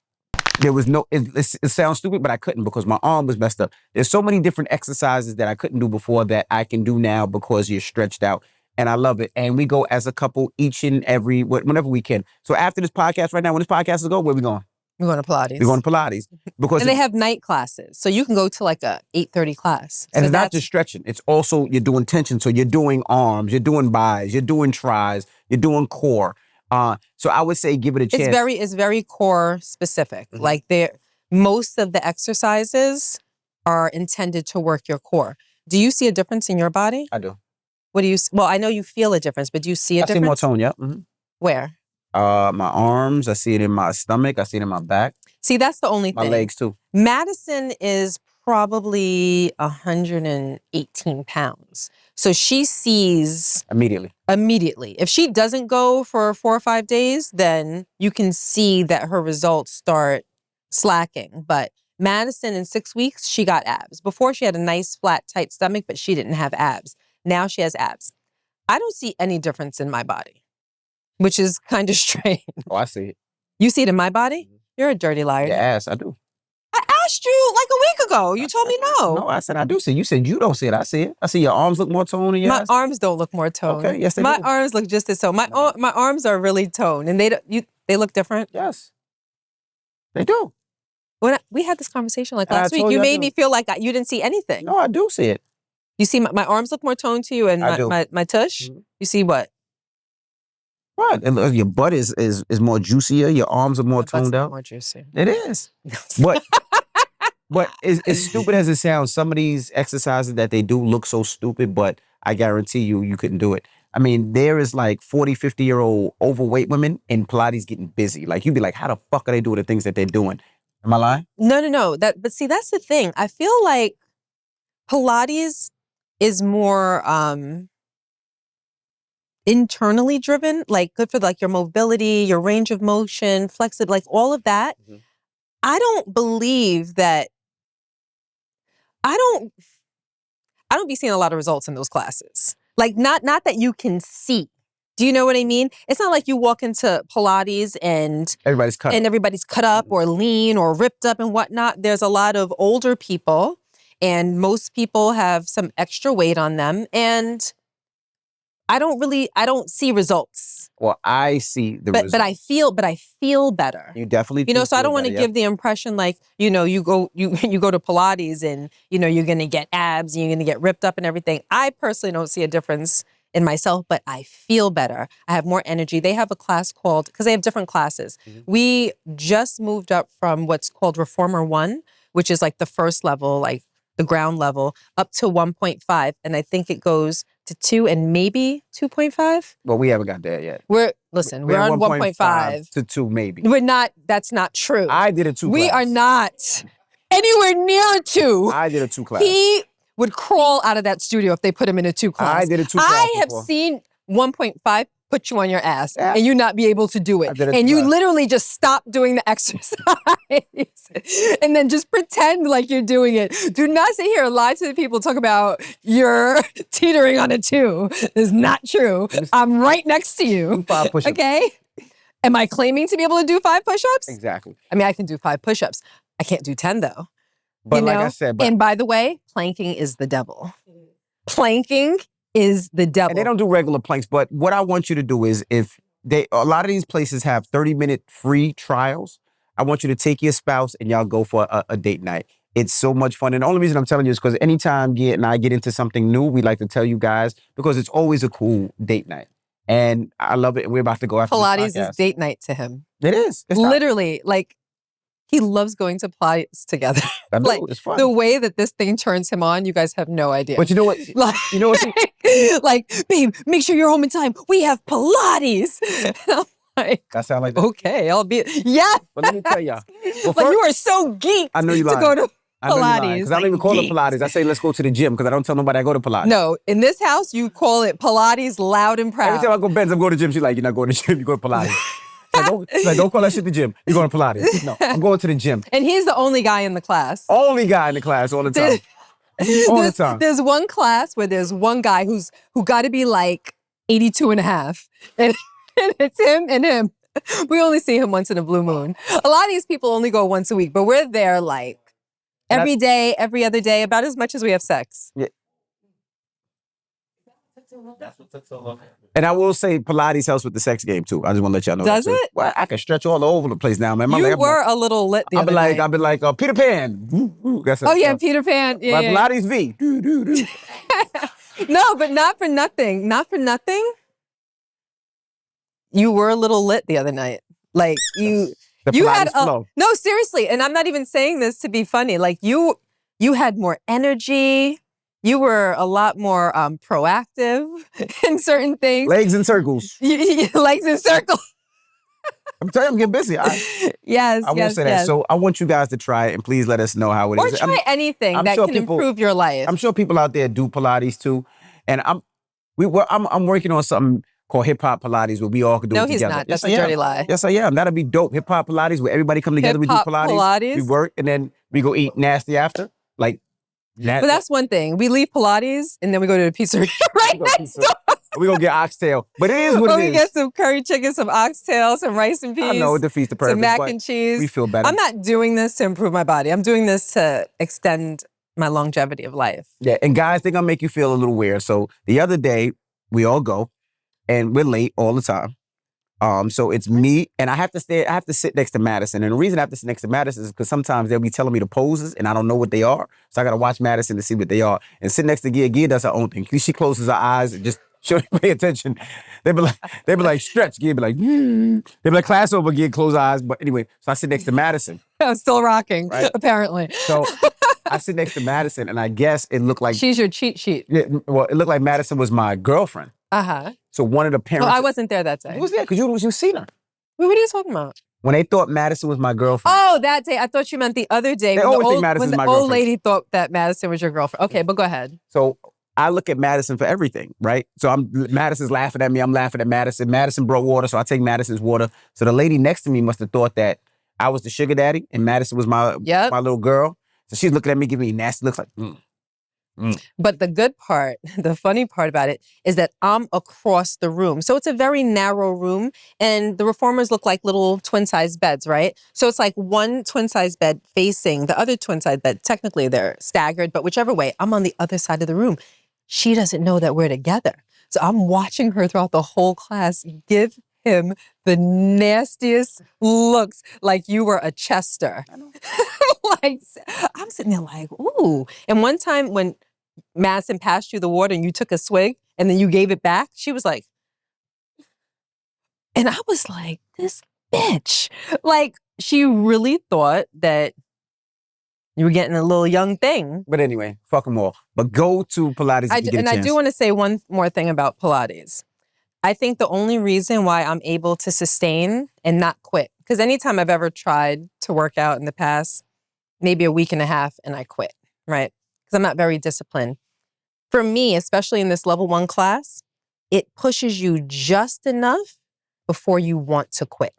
There was no, it sounds stupid, but I couldn't because my arm was messed up. There's so many different exercises that I couldn't do before that I can do now because you're stretched out. And I love it. And we go as a couple each and every, whenever we can. So after this podcast right now, when this podcast is go, where we going? We're going to Pilates. We're going to Pilates. Because and they have night classes. So you can go to like a 8:30 class. And So it's not just stretching. It's also, you're doing tension. So you're doing arms, you're doing bis, you're doing tris, you're doing core. So I would say give it a chance. It's very core specific. Mhm. Like most of the exercises are intended to work your core. Do you see a difference in your body? I do. What do you, well, I know you feel a difference, but do you see a I see difference? more tone, yeah. Mm-hmm. Where? My arms, I see it in my stomach, I see it in my back, See, that's the only my thing. legs too. Madison is probably 118 pounds. So she sees Immediately. immediately. If she doesn't go for 4 or 5 days, then you can see that her results start slacking. But Madison, in 6 weeks, she got abs. Before, she had a nice, flat, tight stomach, but she didn't have abs. Now she has abs. I don't see any difference in my body, which is kind of strange. Oh, I see it. You see it in my body? You're a dirty liar. Your ass, I do. I asked you like a week ago. You told me no. No, I said I do see it. You said you don't see it. I see it. I see your arms look more toned than your My ass. arms don't look more toned. Okay, yes, they my do. arms look just as toned. My arms are really toned, and they look different. Yes, they do. We had this conversation like And I last week. told You you I made do. me feel like you didn't see anything. No, I do see it. You see my arms look more toned to you, and I do. my tush. Mhm. You see what? What? And look, your butt is more juicier. Your arms are more My butt's toned out. more juicy. It is. But as stupid as it sounds, some of these exercises that they do look so stupid, but I guarantee you couldn't do it. I mean, there is like 40, 50-year-old overweight women in Pilates getting busy. Like, you'd be like, how the fuck are they doing the things that they're doing? Am I lying? No. But see, that's the thing. I feel like Pilates is more internally driven, like good for like your mobility, your range of motion, flexibility, like all of that. Mhm. I don't believe that. I don't be seeing a lot of results in those classes. Like not that you can see. Do you know what I mean? It's not like you walk into Pilates and Everybody's cut. everybody's cut up or lean or ripped up and whatnot. There's a lot of older people, and most people have some extra weight on them. And I don't see results. Well, I see the results. But I feel better. You definitely You know, so I don't want want to give the impression like, you know, you go to Pilates and, you know, you're going to get abs and you're going to get ripped up and everything. I personally don't see a difference in myself, but I feel better. I have more energy. They have a class called, because they have different classes. Mhm. We just moved up from what's called Reformer 1, which is like the first level, like the ground level, up to 1.5. And I think it goes to 2 and maybe 2.5. Well, we haven't got there yet. We're at on 1.5. to 2 maybe. We're not, that's not true. I did a 2 We class. are not anywhere near 2. I did a 2 class. He would crawl out of that studio if they put him in a 2 class. I did a 2 class I have before. seen 1.5 put you on your ass Yeah. and you not be able to do I it. did a And 2 you class. literally just stop doing the exercise and then just pretend like you're doing it. Do not sit here and lie to the people, talk about you're teetering on a 2. It's not true. I'm right next to you. Do 5 push-ups. Okay? Am I claiming to be able to do 5 push-ups? Exactly. I mean, I can do 5 push-ups. I can't do 10 though. But you know? like I said, And by the way, planking is the devil. Planking is the devil. and they don't do regular planks, but what I want you to do is a lot of these places have 30-minute free trials. I want you to take your spouse and y'all go for a date night. It's so much fun. And the only reason I'm telling you is because anytime Gia and I get into something new, we like to tell you guys because it's always a cool date night. And I love it. And we're about to go after Pilates this podcast. is date night to him. It is. It's not- Literally, like, he loves going to Pilates together. I know, like, it's fun. the way that this thing turns him on, you guys have no idea. But you know what? Like, You know what? like, babe, make sure you're home in time. We have Pilates. And I'm like, That sound like that. okay, I'll be, yes. But let me tell y'all. Well, Like, first- you are so geeked I know you to lying. go to I know you're lying, Pilates. because I don't even call it Pilates. I say let's go to the gym because I don't tell nobody I go to Pilates. No, in this house, you call it Pilates loud and proud. Every time I go to Ben's, I'm going to the gym. She's like, you're not going to the gym, you go to Pilates. She's like, don't call that shit the gym. You're going to Pilates. No, I'm going to the gym. And he's the only guy in the class. Only guy in the class all the time. All the time. There's one class where there's one guy who got to be like 82 and a half. And it's him and him. We only see him once in a blue moon. A lot of these people only go once a week, but we're there like every day, every other day, about as much as we have sex. That's what took so long. And I will say Pilates helps with the sex game too. I just want to let y'all know. Does that too. it? Well, I can stretch all over the place now, man. You were a little lit the I'll other be like, night. Peter Pan. Ooh, that's Oh yeah, Peter Pan. Yeah, yeah. Pilates V. Do, do, do. No, but not for nothing. Not for nothing. You were a little lit the other night. Like you The you Pilates had flow. no, seriously, and I'm not even saying this to be funny. Like you had more energy. You were a lot more proactive in certain things. Legs in circles. Legs in circles. I'm telling you, I'm getting busy. Yes, I will yes, say that. yes. So I want you guys to try it and please let us know how it Or is. try anything I'm that sure can people- improve your life. I'm sure people out there do Pilates too. And I'm working on something called Hip Hop Pilates where we all can do No, it he's together. not. Yes, That's I a am. dirty lie. Yes, I am. That'll be dope. Hip Hop Pilates where everybody come together, we do Hip-hop Pilates. We Pilates? work and then we go eat nasty after. Like But that's one thing. We leave Pilates and then we go to the pizzeria right We go to next pizza. door. we gonna get oxtail. But it is what Or it we is. get some curry chicken, some oxtail, some rice and peas. I know it defeats the purpose. Some mac but and cheese. We feel better. I'm not doing this to improve my body. I'm doing this to extend my longevity of life. Yeah, and guys, they're gonna make you feel a little weird. So the other day, we all go, and we're late all the time. So it's me, and I have to sit next to Madison. And the reason I have to sit next to Madison is because sometimes they'll be telling me the poses, and I don't know what they are. So I gotta watch Madison to see what they are. And sit next to Gia. Gia does her own thing. She closes her eyes and just pay attention. They be like, stretch. Gia be like, They be like, class over. Gia close her eyes. But anyway, so I sit next to Madison. I'm still rocking, Right. apparently. So I sit next to Madison, and I guess it looked like She's your cheat sheet. yeah. Well, it looked like Madison was my girlfriend. Uh-huh. So one of the parents. Well, I wasn't there that day. You was there because you seen her. Wait, what are you talking about? When they thought Madison was my girlfriend. Oh, that day. I thought you meant the other day. They when always the think old, Madison's when the my old girlfriend. lady thought that Madison was your girlfriend. Okay, but go ahead. So I look at Madison for everything, right? So Madison's laughing at me. I'm laughing at Madison. Madison brought water, so I take Madison's water. So the lady next to me must have thought that I was the sugar daddy and Madison was my little girl. So she's looking at me, giving me nasty looks like, But the good part, the funny part about it is that I'm across the room. So it's a very narrow room and the reformers look like little twin-sized beds, right? So it's like one twin-sized bed facing the other twin-sized bed. Technically they're staggered, but whichever way, I'm on the other side of the room. She doesn't know that we're together. So I'm watching her throughout the whole class give him the nastiest looks like you were a Chester. Like, I'm sitting there like, ooh. And one time when Madison passed you the water and you took a swig and then you gave it back, she was like, and I was like, this bitch. Like, she really thought that you were getting a little young thing. But anyway, fuck them all. But go to Pilates if you get a chance. I do want to say one more thing about Pilates. I think the only reason why I'm able to sustain and not quit, because anytime I've ever tried to work out in the past, maybe a week and a half and I quit, right? Because I'm not very disciplined. For me, especially in this level 1 class, it pushes you just enough before you want to quit.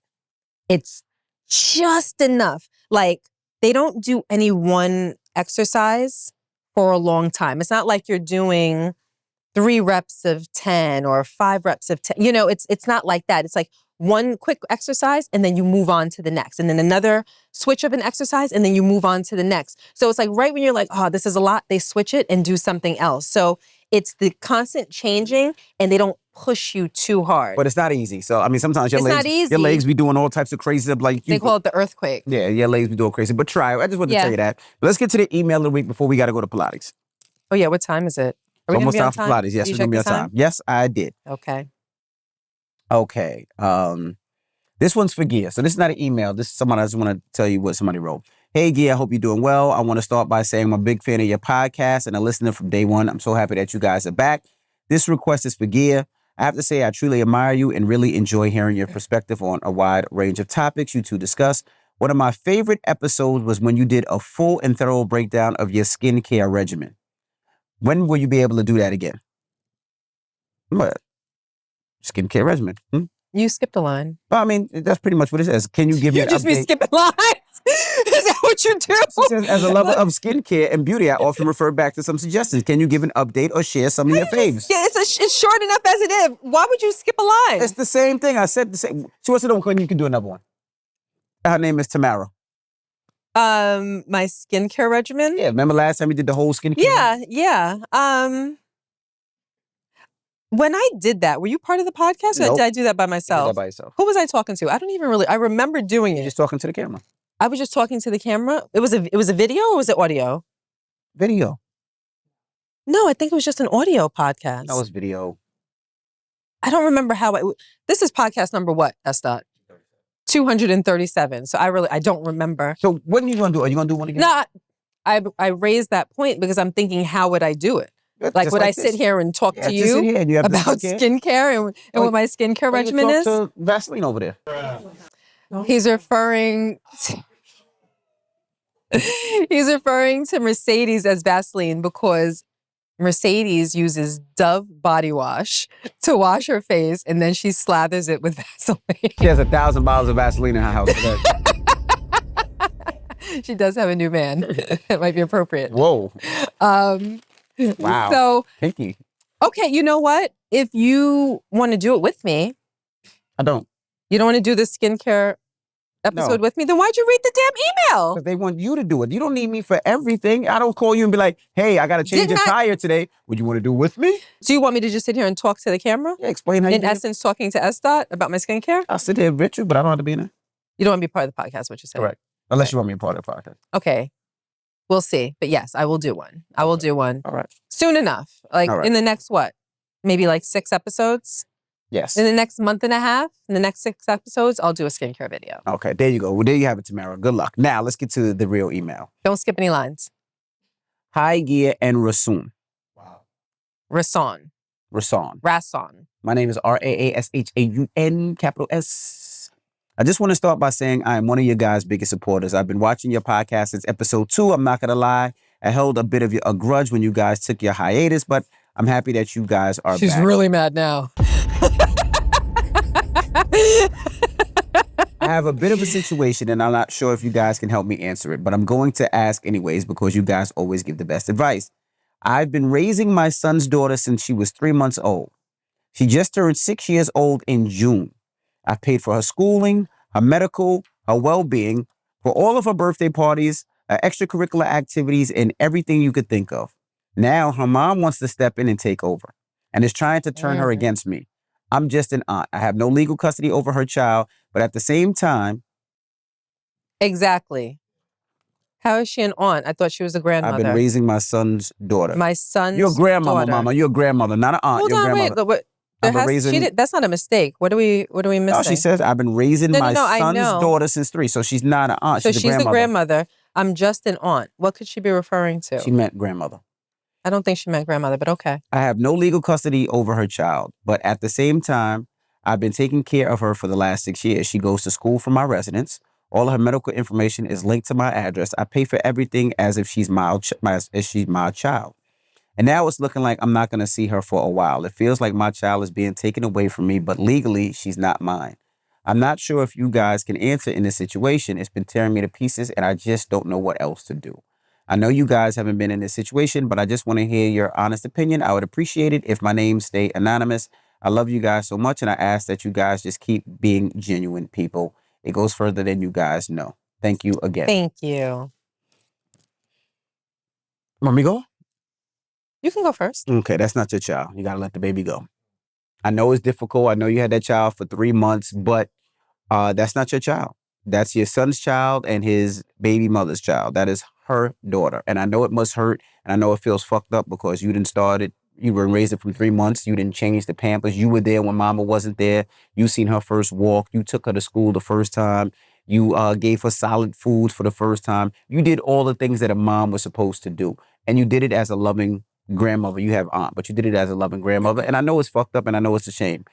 It's just enough. Like, they don't do any one exercise for a long time. It's not like you're doing 3 reps of 10 or 5 reps of 10. You know, it's not like that. It's like one quick exercise and then you move on to the next. And then another switch of an exercise and then you move on to the next. So it's like right when you're like, oh, this is a lot, they switch it and do something else. So it's the constant changing and they don't push you too hard. But it's not easy. So, I mean, sometimes your It's not easy. your legs be doing all types of crazy stuff. Like They call it the earthquake. Yeah, your legs be doing crazy. But try it. I just wanted to Yeah. tell you that. But let's get to the email of the week before we got to go to Pilates. Oh yeah, what time is it? Are we gonna Almost be on time for Pilates. Yes, Did you we're going to be on check the time. Yes, I did. Okay. Okay. This one's for Gia. So this is not an email. This is someone I just want to tell you what somebody wrote. Hey, Gia, I hope you're doing well. I want to start by saying I'm a big fan of your podcast and a listener from day one. I'm so happy that you guys are back. This request is for Gia. I have to say I truly admire you and really enjoy hearing your perspective on a wide range of topics you two discuss. One of my favorite episodes was when you did a full and thorough breakdown of your skincare regimen. When will you be able to do that again? What? Skincare regimen. You skipped a line. Well, I mean, that's pretty much what it says. Can you give me You an just be update? skipping lines. Is that what you do? It says, as a lover of skincare and beauty, I often refer back to some suggestions. Can you give an update or share some of your faves? Yeah, it's short enough as it is. Why would you skip a line? It's the same thing. I said the same. She wants to know when you can do another one. Her name is Tamara. My skincare regimen? Yeah, remember last time we did the whole skincare? Yeah. When I did that, were you part of the podcast or Nope. did I do that by You did myself? that by yourself. Who was I talking to? I don't even really, I remember doing You're it. just talking to the camera. I was just talking to the camera. It was a video or was it audio? Video. No, I think it was just an audio podcast. That was video. I don't remember how this is podcast number what, S. 237. So I don't remember. So what are you going to do? Are you going to do one again? No, I raised that point because I'm thinking, how would I do it? Like, Just would I this. sit here and talk Yeah, to just sit you here and you have the about skincare and Or- what my skincare Or you regimen talk is? to Vaseline over there. He's referring to Mercedes as Vaseline because Mercedes uses Dove body wash to wash her face and then she slathers it with Vaseline. She has 1,000 bottles of Vaseline in her house today. She does have a new man. It might be appropriate. Whoa. Wow. So Pinky. Okay, you know what? If you want to do it with me, I don't. you don't want to do the skincare episode No. with me, then why'd you read the damn email? Because they want you to do it. You don't need me for everything. I don't call you and be like, hey, I got to change Didn't a I- tire today. Would you want to do it with me? So you want me to just sit here and talk to the camera? Yeah, explain how you In do it. essence, talking to S. about my skincare? I'll sit here with you, but I don't have to be in it. You don't want to be part of the podcast, what you're saying? Correct. Unless you want me a part of the podcast. Okay. We'll see. But yes, I will do one. I will do one All right. soon enough. Like All right. in the next what? Maybe like 6 episodes? Yes. In the next month and a half? In the next 6 episodes, I'll do a skincare video. Okay, there you go. Well, there you have it, Tamara. Good luck. Now, let's get to the real email. Don't skip any lines. Hi, Gia and Rasoon. Wow. Rason. Rason. My name is Raashaun, capital S. I just want to start by saying I am one of your guys' biggest supporters. I've been watching your podcast since episode 2. I'm not going to lie. I held a bit of a grudge when you guys took your hiatus, but I'm happy that you guys are She's back. really mad now. I have a bit of a situation, and I'm not sure if you guys can help me answer it, but I'm going to ask anyways because you guys always give the best advice. I've been raising my son's daughter since she was 3 months old. She just turned 6 years old in June. I paid for her schooling, her medical, her well-being, for all of her birthday parties, her extracurricular activities, and everything you could think of. Now her mom wants to step in and take over and is trying to turn her against me. I'm just an aunt. I have no legal custody over her child, but at the same time... Exactly. How is she an aunt? I thought she was a grandmother. I've been raising my son's daughter. My son's You're a grandmama, daughter. mama. You're a grandmother, not an aunt. Hold You're a on, grandmother. wait. I've been raising... that's not a mistake. What are we missing? No, she says I've been raising my I son's know. daughter since 3, so she's not an aunt. So she's she's a the grandmother. I'm just an aunt. What could she be referring to? She meant grandmother. I don't think she meant grandmother, but okay. I have no legal custody over her child, but at the same time, I've been taking care of her for the last 6 years. She goes to school from my residence. All of her medical information is linked to my address. I pay for everything as if she's my child. And now it's looking like I'm not going to see her for a while. It feels like my child is being taken away from me, but legally, she's not mine. I'm not sure if you guys can answer in this situation. It's been tearing me to pieces, and I just don't know what else to do. I know you guys haven't been in this situation, but I just want to hear your honest opinion. I would appreciate it if my name stayed anonymous. I love you guys so much, and I ask that you guys just keep being genuine people. It goes further than you guys know. Thank you again. Thank you. Want me to go? You can go first. Okay, that's not your child. You got to let the baby go. I know it's difficult. I know you had that child for 3 months, but that's not your child. That's your son's child and his baby mother's child. That is her daughter. And I know it must hurt, and I know it feels fucked up because you didn't start it. You were raised it from 3 months. You didn't change the Pampers. You were there when mama wasn't there. You seen her first walk. You took her to school the first time. You gave her solid foods for the first time. You did all the things that a mom was supposed to do. And you did it as a loving grandmother. You have aunt, but you did it as a loving grandmother. And I know it's fucked up and I know it's a shame.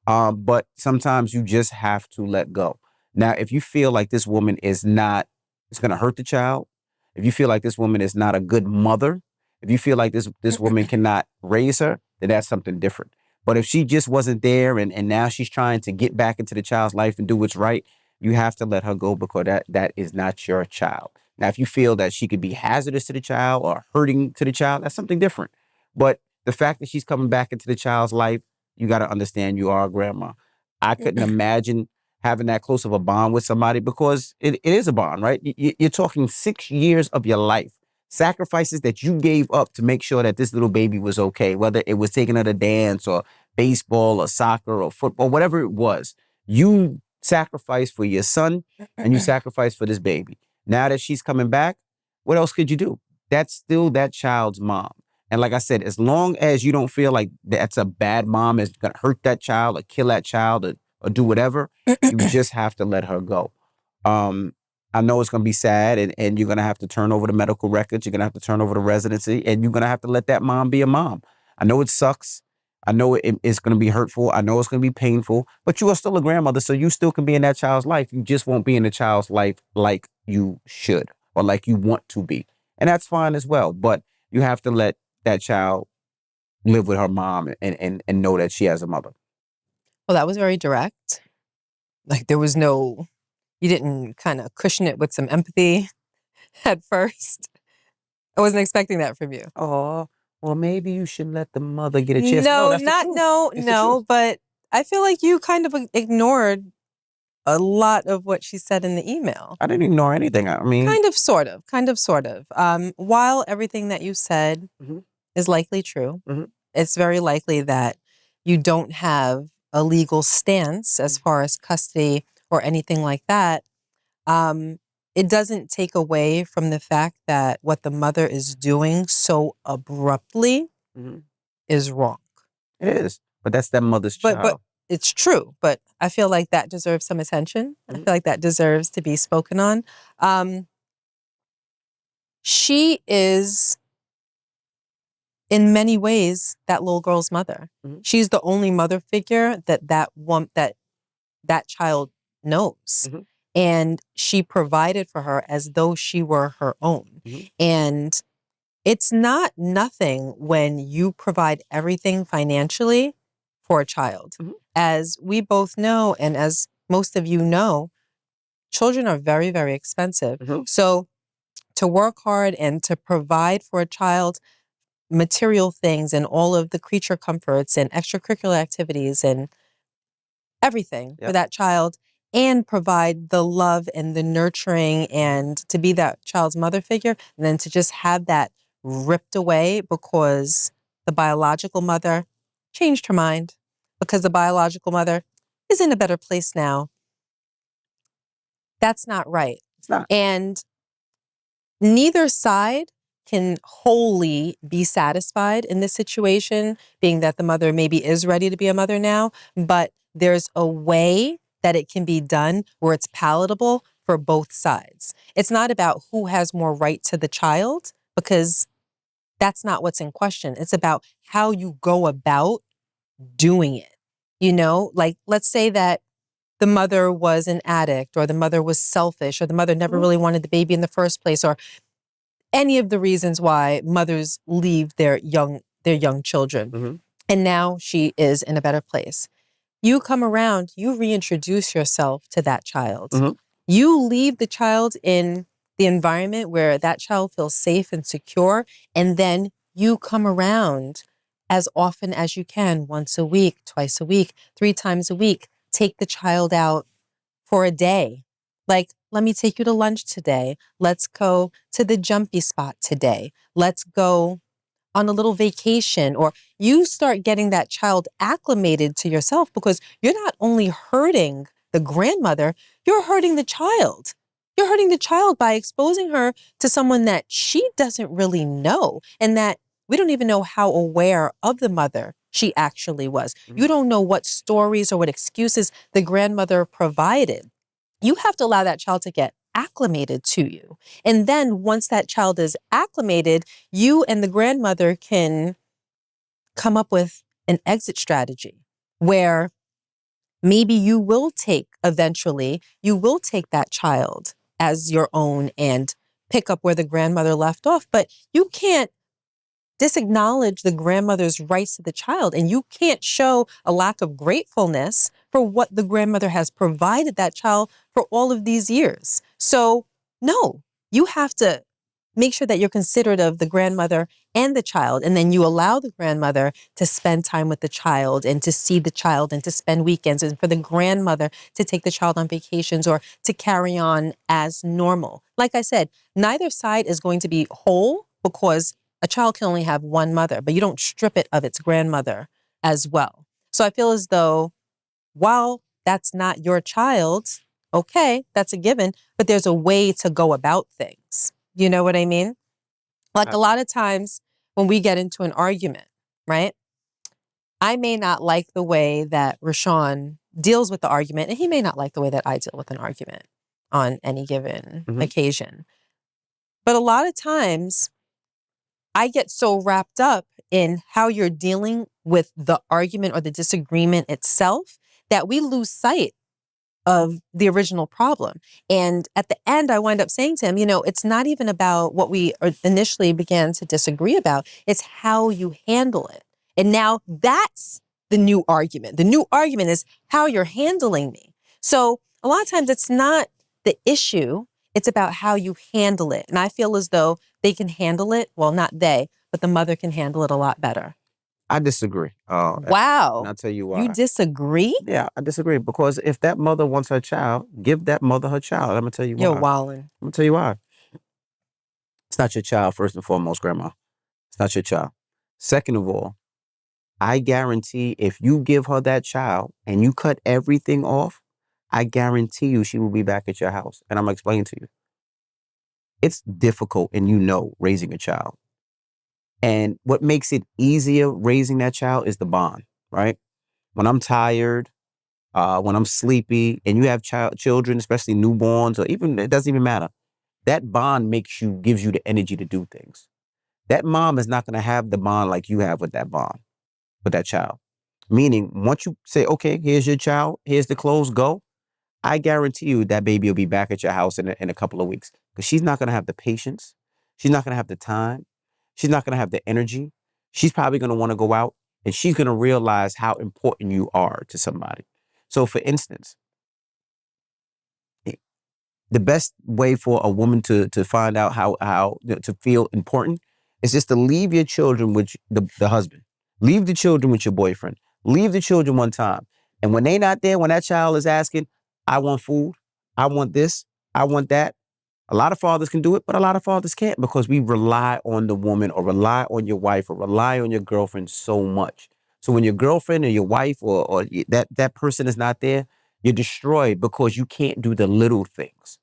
But sometimes you just have to let go. Now, if you feel like this woman is not, it's going to hurt the child. If you feel like this woman is not a good mother, if you feel like this woman cannot raise her, then that's something different. But if she just wasn't there and now she's trying to get back into the child's life and do what's right, you have to let her go because that is not your child. Now, if you feel that she could be hazardous to the child or hurting to the child, that's something different. But the fact that she's coming back into the child's life, you got to understand you are a grandma. I couldn't imagine having that close of a bond with somebody because it is a bond, right? You're talking 6 years of your life. Sacrifices that you gave up to make sure that this little baby was okay, whether it was taking her to dance or baseball or soccer or football, whatever it was, you sacrificed for your son and you sacrificed for this baby. Now that she's coming back, what else could you do? That's still that child's mom. And like I said, as long as you don't feel like that's a bad mom is going to hurt that child or kill that child or do whatever, you just have to let her go. I know it's going to be sad and you're going to have to turn over the medical records. You're going to have to turn over the residency and you're going to have to let that mom be a mom. I know it sucks. I know it's going to be hurtful. I know it's going to be painful, but you are still a grandmother. So you still can be in that child's life. You just won't be in the child's life like you should or like you want to be. And that's fine as well. But you have to let that child live with her mom and know that she has a mother. Well, that was very direct. Like there was no... You didn't kind of cushion it with some empathy at first. I wasn't expecting that from you. Oh, Well, maybe you should let the mother get a chance. No, that's the truth. It's the truth. But I feel like you kind of ignored a lot of what she said in the email. I didn't ignore anything. I mean, kind of, sort of. While everything that you said Mhm. is likely true, Mhm. it's very likely that you don't have a legal stance as far as custody or anything like that. It doesn't take away from the fact that what the mother is doing so abruptly Mhm. is wrong. It is, but that's that mother's But child. it's true. But I feel like that deserves some attention. I Mhm. feel like that deserves to be spoken on. She is, in many ways, that little girl's mother. Mhm. She's the only mother figure that child knows. Mhm. And she provided for her as though she were her own. Mhm. And it's not nothing when you provide everything financially for a child. Mhm. As we both know, and as most of you know, children are very, very expensive. Mhm. So to work hard and to provide for a child material things and all of the creature comforts and extracurricular activities and everything for Yep. that child, and provide the love and the nurturing and to be that child's mother figure, and then to just have that ripped away because the biological mother changed her mind, because the biological mother is in a better place now. That's not right. It's not. And neither side can wholly be satisfied in this situation, being that the mother maybe is ready to be a mother now, but there's a way that it can be done where it's palatable for both sides. It's not about who has more right to the child, because that's not what's in question. It's about how you go about doing it. Like, let's say that the mother was an addict, or the mother was selfish, or the mother never really wanted the baby in the first place, or any of the reasons why mothers leave their young children. Mhm. And now she is in a better place. You come around, you reintroduce yourself to that child. Mhm. You leave the child in the environment where that child feels safe and secure, and then you come around as often as you can, once a week, twice a week, 3 times a week. Take the child out for a day. Like, let me take you to lunch today. Let's go to the jumpy spot today. Let's go on a little vacation. Or you start getting that child acclimated to yourself, because you're not only hurting the grandmother, you're hurting the child. You're hurting the child by exposing her to someone that she doesn't really know, and that we don't even know how aware of the mother she actually was. You don't know what stories or what excuses the grandmother provided. You have to allow that child to get acclimated to you. And then once that child is acclimated, you and the grandmother can come up with an exit strategy where maybe you will take that child as your own and pick up where the grandmother left off. But you can't disacknowledge the grandmother's rights to the child, and you can't show a lack of gratefulness for what the grandmother has provided that child for all of these years. So, no, you have to make sure that you're considerate of the grandmother and the child, and then you allow the grandmother to spend time with the child and to see the child and to spend weekends, and for the grandmother to take the child on vacations or to carry on as normal. Like I said, neither side is going to be whole, because a child can only have one mother, but you don't strip it of its grandmother as well. So I feel as though, while that's not your child, okay, that's a given, but there's a way to go about things. You know what I mean? Like, a lot of times when we get into an argument, right? I may not like the way that Rashawn deals with the argument, and he may not like the way that I deal with an argument on any given occasion. But a lot of times, I get so wrapped up in how you're dealing with the argument or the disagreement itself that we lose sight of the original problem. And at the end, I wind up saying to him, it's not even about what we initially began to disagree about. It's how you handle it. And now that's the new argument. The new argument is how you're handling me. So a lot of times it's not the issue. It's about how you handle it. And I feel as though they can handle it. Well, not they, but the mother can handle it a lot better. I disagree. Wow. And I'll tell you why. You disagree? Yeah, I disagree. Because if that mother wants her child, give that mother her child. I'm going to tell you why. You're wildin'. I'm going to tell you why. It's not your child, first and foremost, Grandma. It's not your child. Second of all, I guarantee if you give her that child and you cut everything off, I guarantee you she will be back at your house. And I'm going to explain to you. It's difficult, and raising a child. And what makes it easier raising that child is the bond, right? When I'm tired, when I'm sleepy, and you have children, especially newborns, or even, it doesn't even matter. That bond gives you the energy to do things. That mom is not going to have the bond like you have with that child. Meaning, once you say, okay, here's your child, here's the clothes, go, I guarantee you that baby will be back at your house in a couple of weeks. Because she's not going to have the patience. She's not going to have the time. She's not going to have the energy. She's probably going to want to go out, and she's going to realize how important you are to somebody. So, for instance, the best way for a woman to find out how to feel important is just to leave your children with the husband. Leave the children with your boyfriend. Leave the children one time. And when they're not there, when that child is asking, I want food, I want this, I want that. A lot of fathers can do it, but a lot of fathers can't, because we rely on the woman, or rely on your wife, or rely on your girlfriend so much. So when your girlfriend or your wife or that person is not there, you're destroyed because you can't do the little things.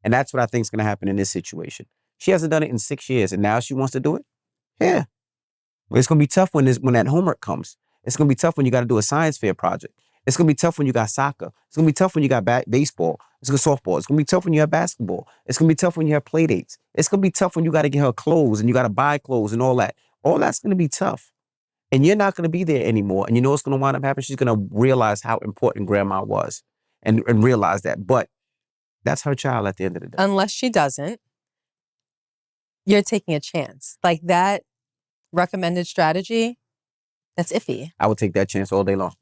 And that's what I think is going to happen in this situation. She hasn't done it in 6 years, and now she wants to do it? Yeah. But it's going to be tough when that homework comes. It's going to be tough when you got to do a science fair project. It's going to be tough when you got soccer. It's going to be tough when you got baseball. It's going to be softball. It's going to be tough when you have basketball. It's going to be tough when you have play dates. It's going to be tough when you got to get her clothes and you got to buy clothes and all that. All that's going to be tough. And you're not going to be there anymore. And you know what's going to wind up happening? She's going to realize how important grandma was and realize that. But that's her child at the end of the day. Unless she doesn't, you're taking a chance. Like that recommended strategy, that's iffy. I would take that chance all day long.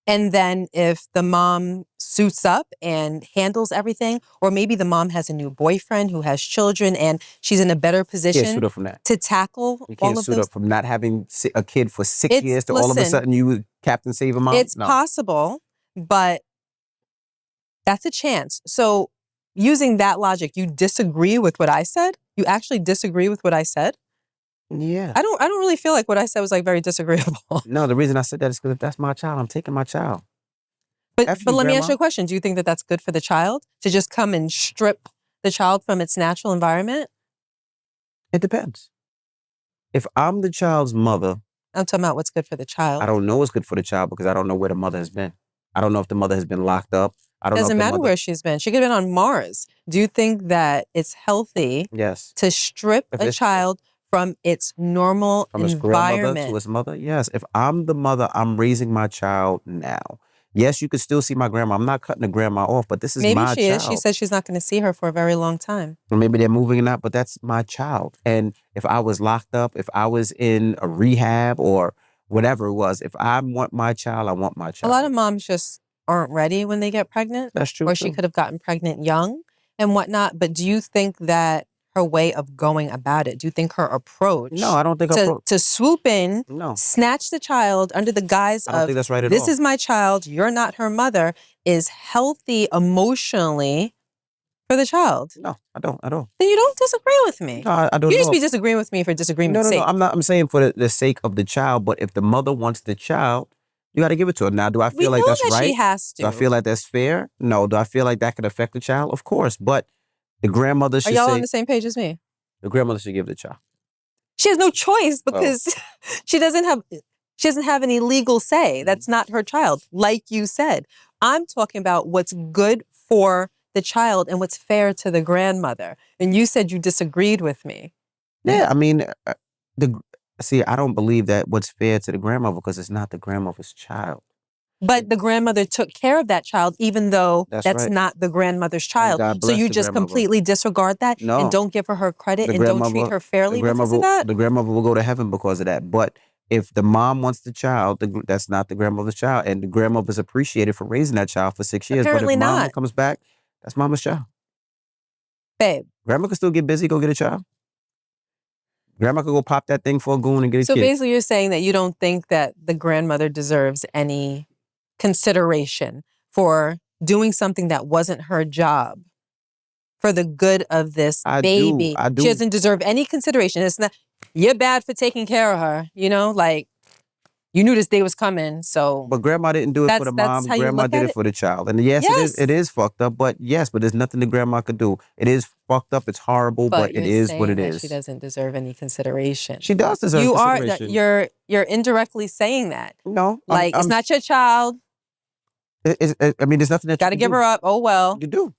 And then if the mom suits up and handles everything, or maybe the mom has a new boyfriend who has children and she's in a better position suit up from that. to tackle You all can't of suit those. up from not having a kid for 6 years to all of a sudden you Captain Save a Mom. It's No. possible, but that's a chance. So using that logic, you disagree with what I said? You actually disagree with what I said? Yeah. I don't really feel like what I said was like very disagreeable. No, the reason I said that is because if that's my child, I'm taking my child. But F you, let me ask Grandma. you a question. Do you think that that's good for the child to just come and strip the child from its natural environment? It depends. If I'm the child's mother, I'm talking about what's good for the child. I don't know what's good for the child because I don't know where the mother has been. I don't know if the mother has been locked up. I don't know. Doesn't if the matter mother... where she's been. She could have been on Mars. Do you think that it's healthy Yes. to strip If a it's- child from its normal From his grandmother environment? to his mother? Yes. If I'm the mother, I'm raising my child now. Yes, you could still see my grandma. I'm not cutting the grandma off, but this is Maybe my she child. is. She said she's not going to see her for a very long time. Or maybe they're moving or not, but that's my child. And if I was locked up, if I was in a rehab or whatever it was, if I want my child, I want my A child. lot of moms just aren't ready when they get pregnant. That's true. Or she could have gotten pregnant young and whatnot. But do you think that her way of going about it, do you think her approach No, I don't think to swoop in, No. snatch the child under the guise I don't of think that's right at this all. is my child, you're not her mother, is healthy emotionally for the child? No, I don't at all. Then you don't disagree with me. No, I don't You know. just be disagreeing with me for disagreement's No. sake. I'm saying for the sake of the child, but if the mother wants the child, you got to give it to her. Now, do I We feel like know that's that right? she has to. Do I feel like that's fair? No. Do I feel like that could affect the child? Of course. But the grandmother Are should y'all say, on the same page as me? the grandmother should give the child. She has no choice because she doesn't have any legal say. That's not her child. Like you said, I'm talking about what's good for the child and what's fair to the grandmother. And you said you disagreed with me. Yeah, I mean, I don't believe that what's fair to the grandmother because it's not the grandmother's child. But the grandmother took care of that child, even though That's that's right. not the grandmother's child. God So bless you the just grandmother. completely disregard that No. and don't give her credit The and don't treat her fairly because of that? The grandmother will go to heaven because of that. But if the mom wants the child, that's not the grandmother's child. And the grandmother's appreciated for raising that child for 6 years. Apparently but if mama not. comes back, that's mama's child. Babe, Grandma can still get busy, go get a child. Grandma could go pop that thing for a goon and get a So kid. basically you're saying that you don't think that the grandmother deserves any consideration for doing something that wasn't her job for the good of this baby. I do. She doesn't deserve any consideration. It's not, you're bad for taking care of her, you know, like you knew this day was coming. So But grandma didn't do it for the mom. how you Grandma look did at it it? for the child. And yes, it is fucked up. But yes, but there's nothing the grandma could do. It is fucked up. It's horrible, but it you're is what saying it that is. She doesn't deserve any consideration. She does deserve You are consideration. you're indirectly saying that. No, Like it's not your child. I mean, there's nothing that Got you to can give do. her up. Oh well. You do.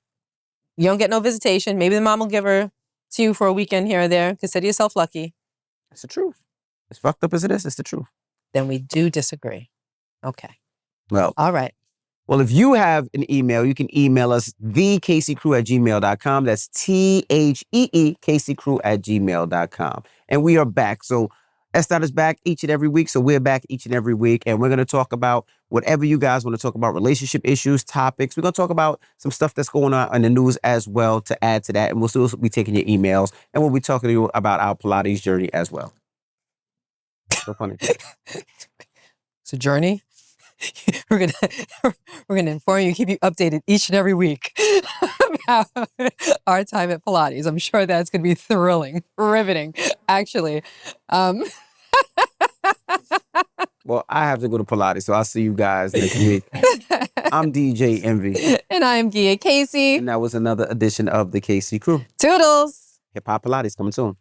You don't get no visitation. Maybe the mom will give her to you for a weekend here or there. Consider yourself lucky. It's the truth. As fucked up as it is, it's the truth. Then we do disagree. Okay. Well, All right. Well, if you have an email, you can email us thekcrew@gmail.com. That's THEEKCrew@gmail.com. And we are back. So Estat is back each and every week. So we're back each and every week. And we're going to talk about whatever you guys want to talk about, relationship issues, topics. We're going to talk about some stuff that's going on in the news as well to add to that. And we'll still be taking your emails. And we'll be talking to you about our Pilates journey as well. So funny. It's a journey. We're gonna inform you, keep you updated each and every week about our time at Pilates. I'm sure that's gonna be thrilling, riveting, actually. Well, I have to go to Pilates, so I'll see you guys next week. I'm DJ Envy. And I am Gia Casey. And that was another edition of the KC Crew. Toodles. Hip Hop Pilates coming soon.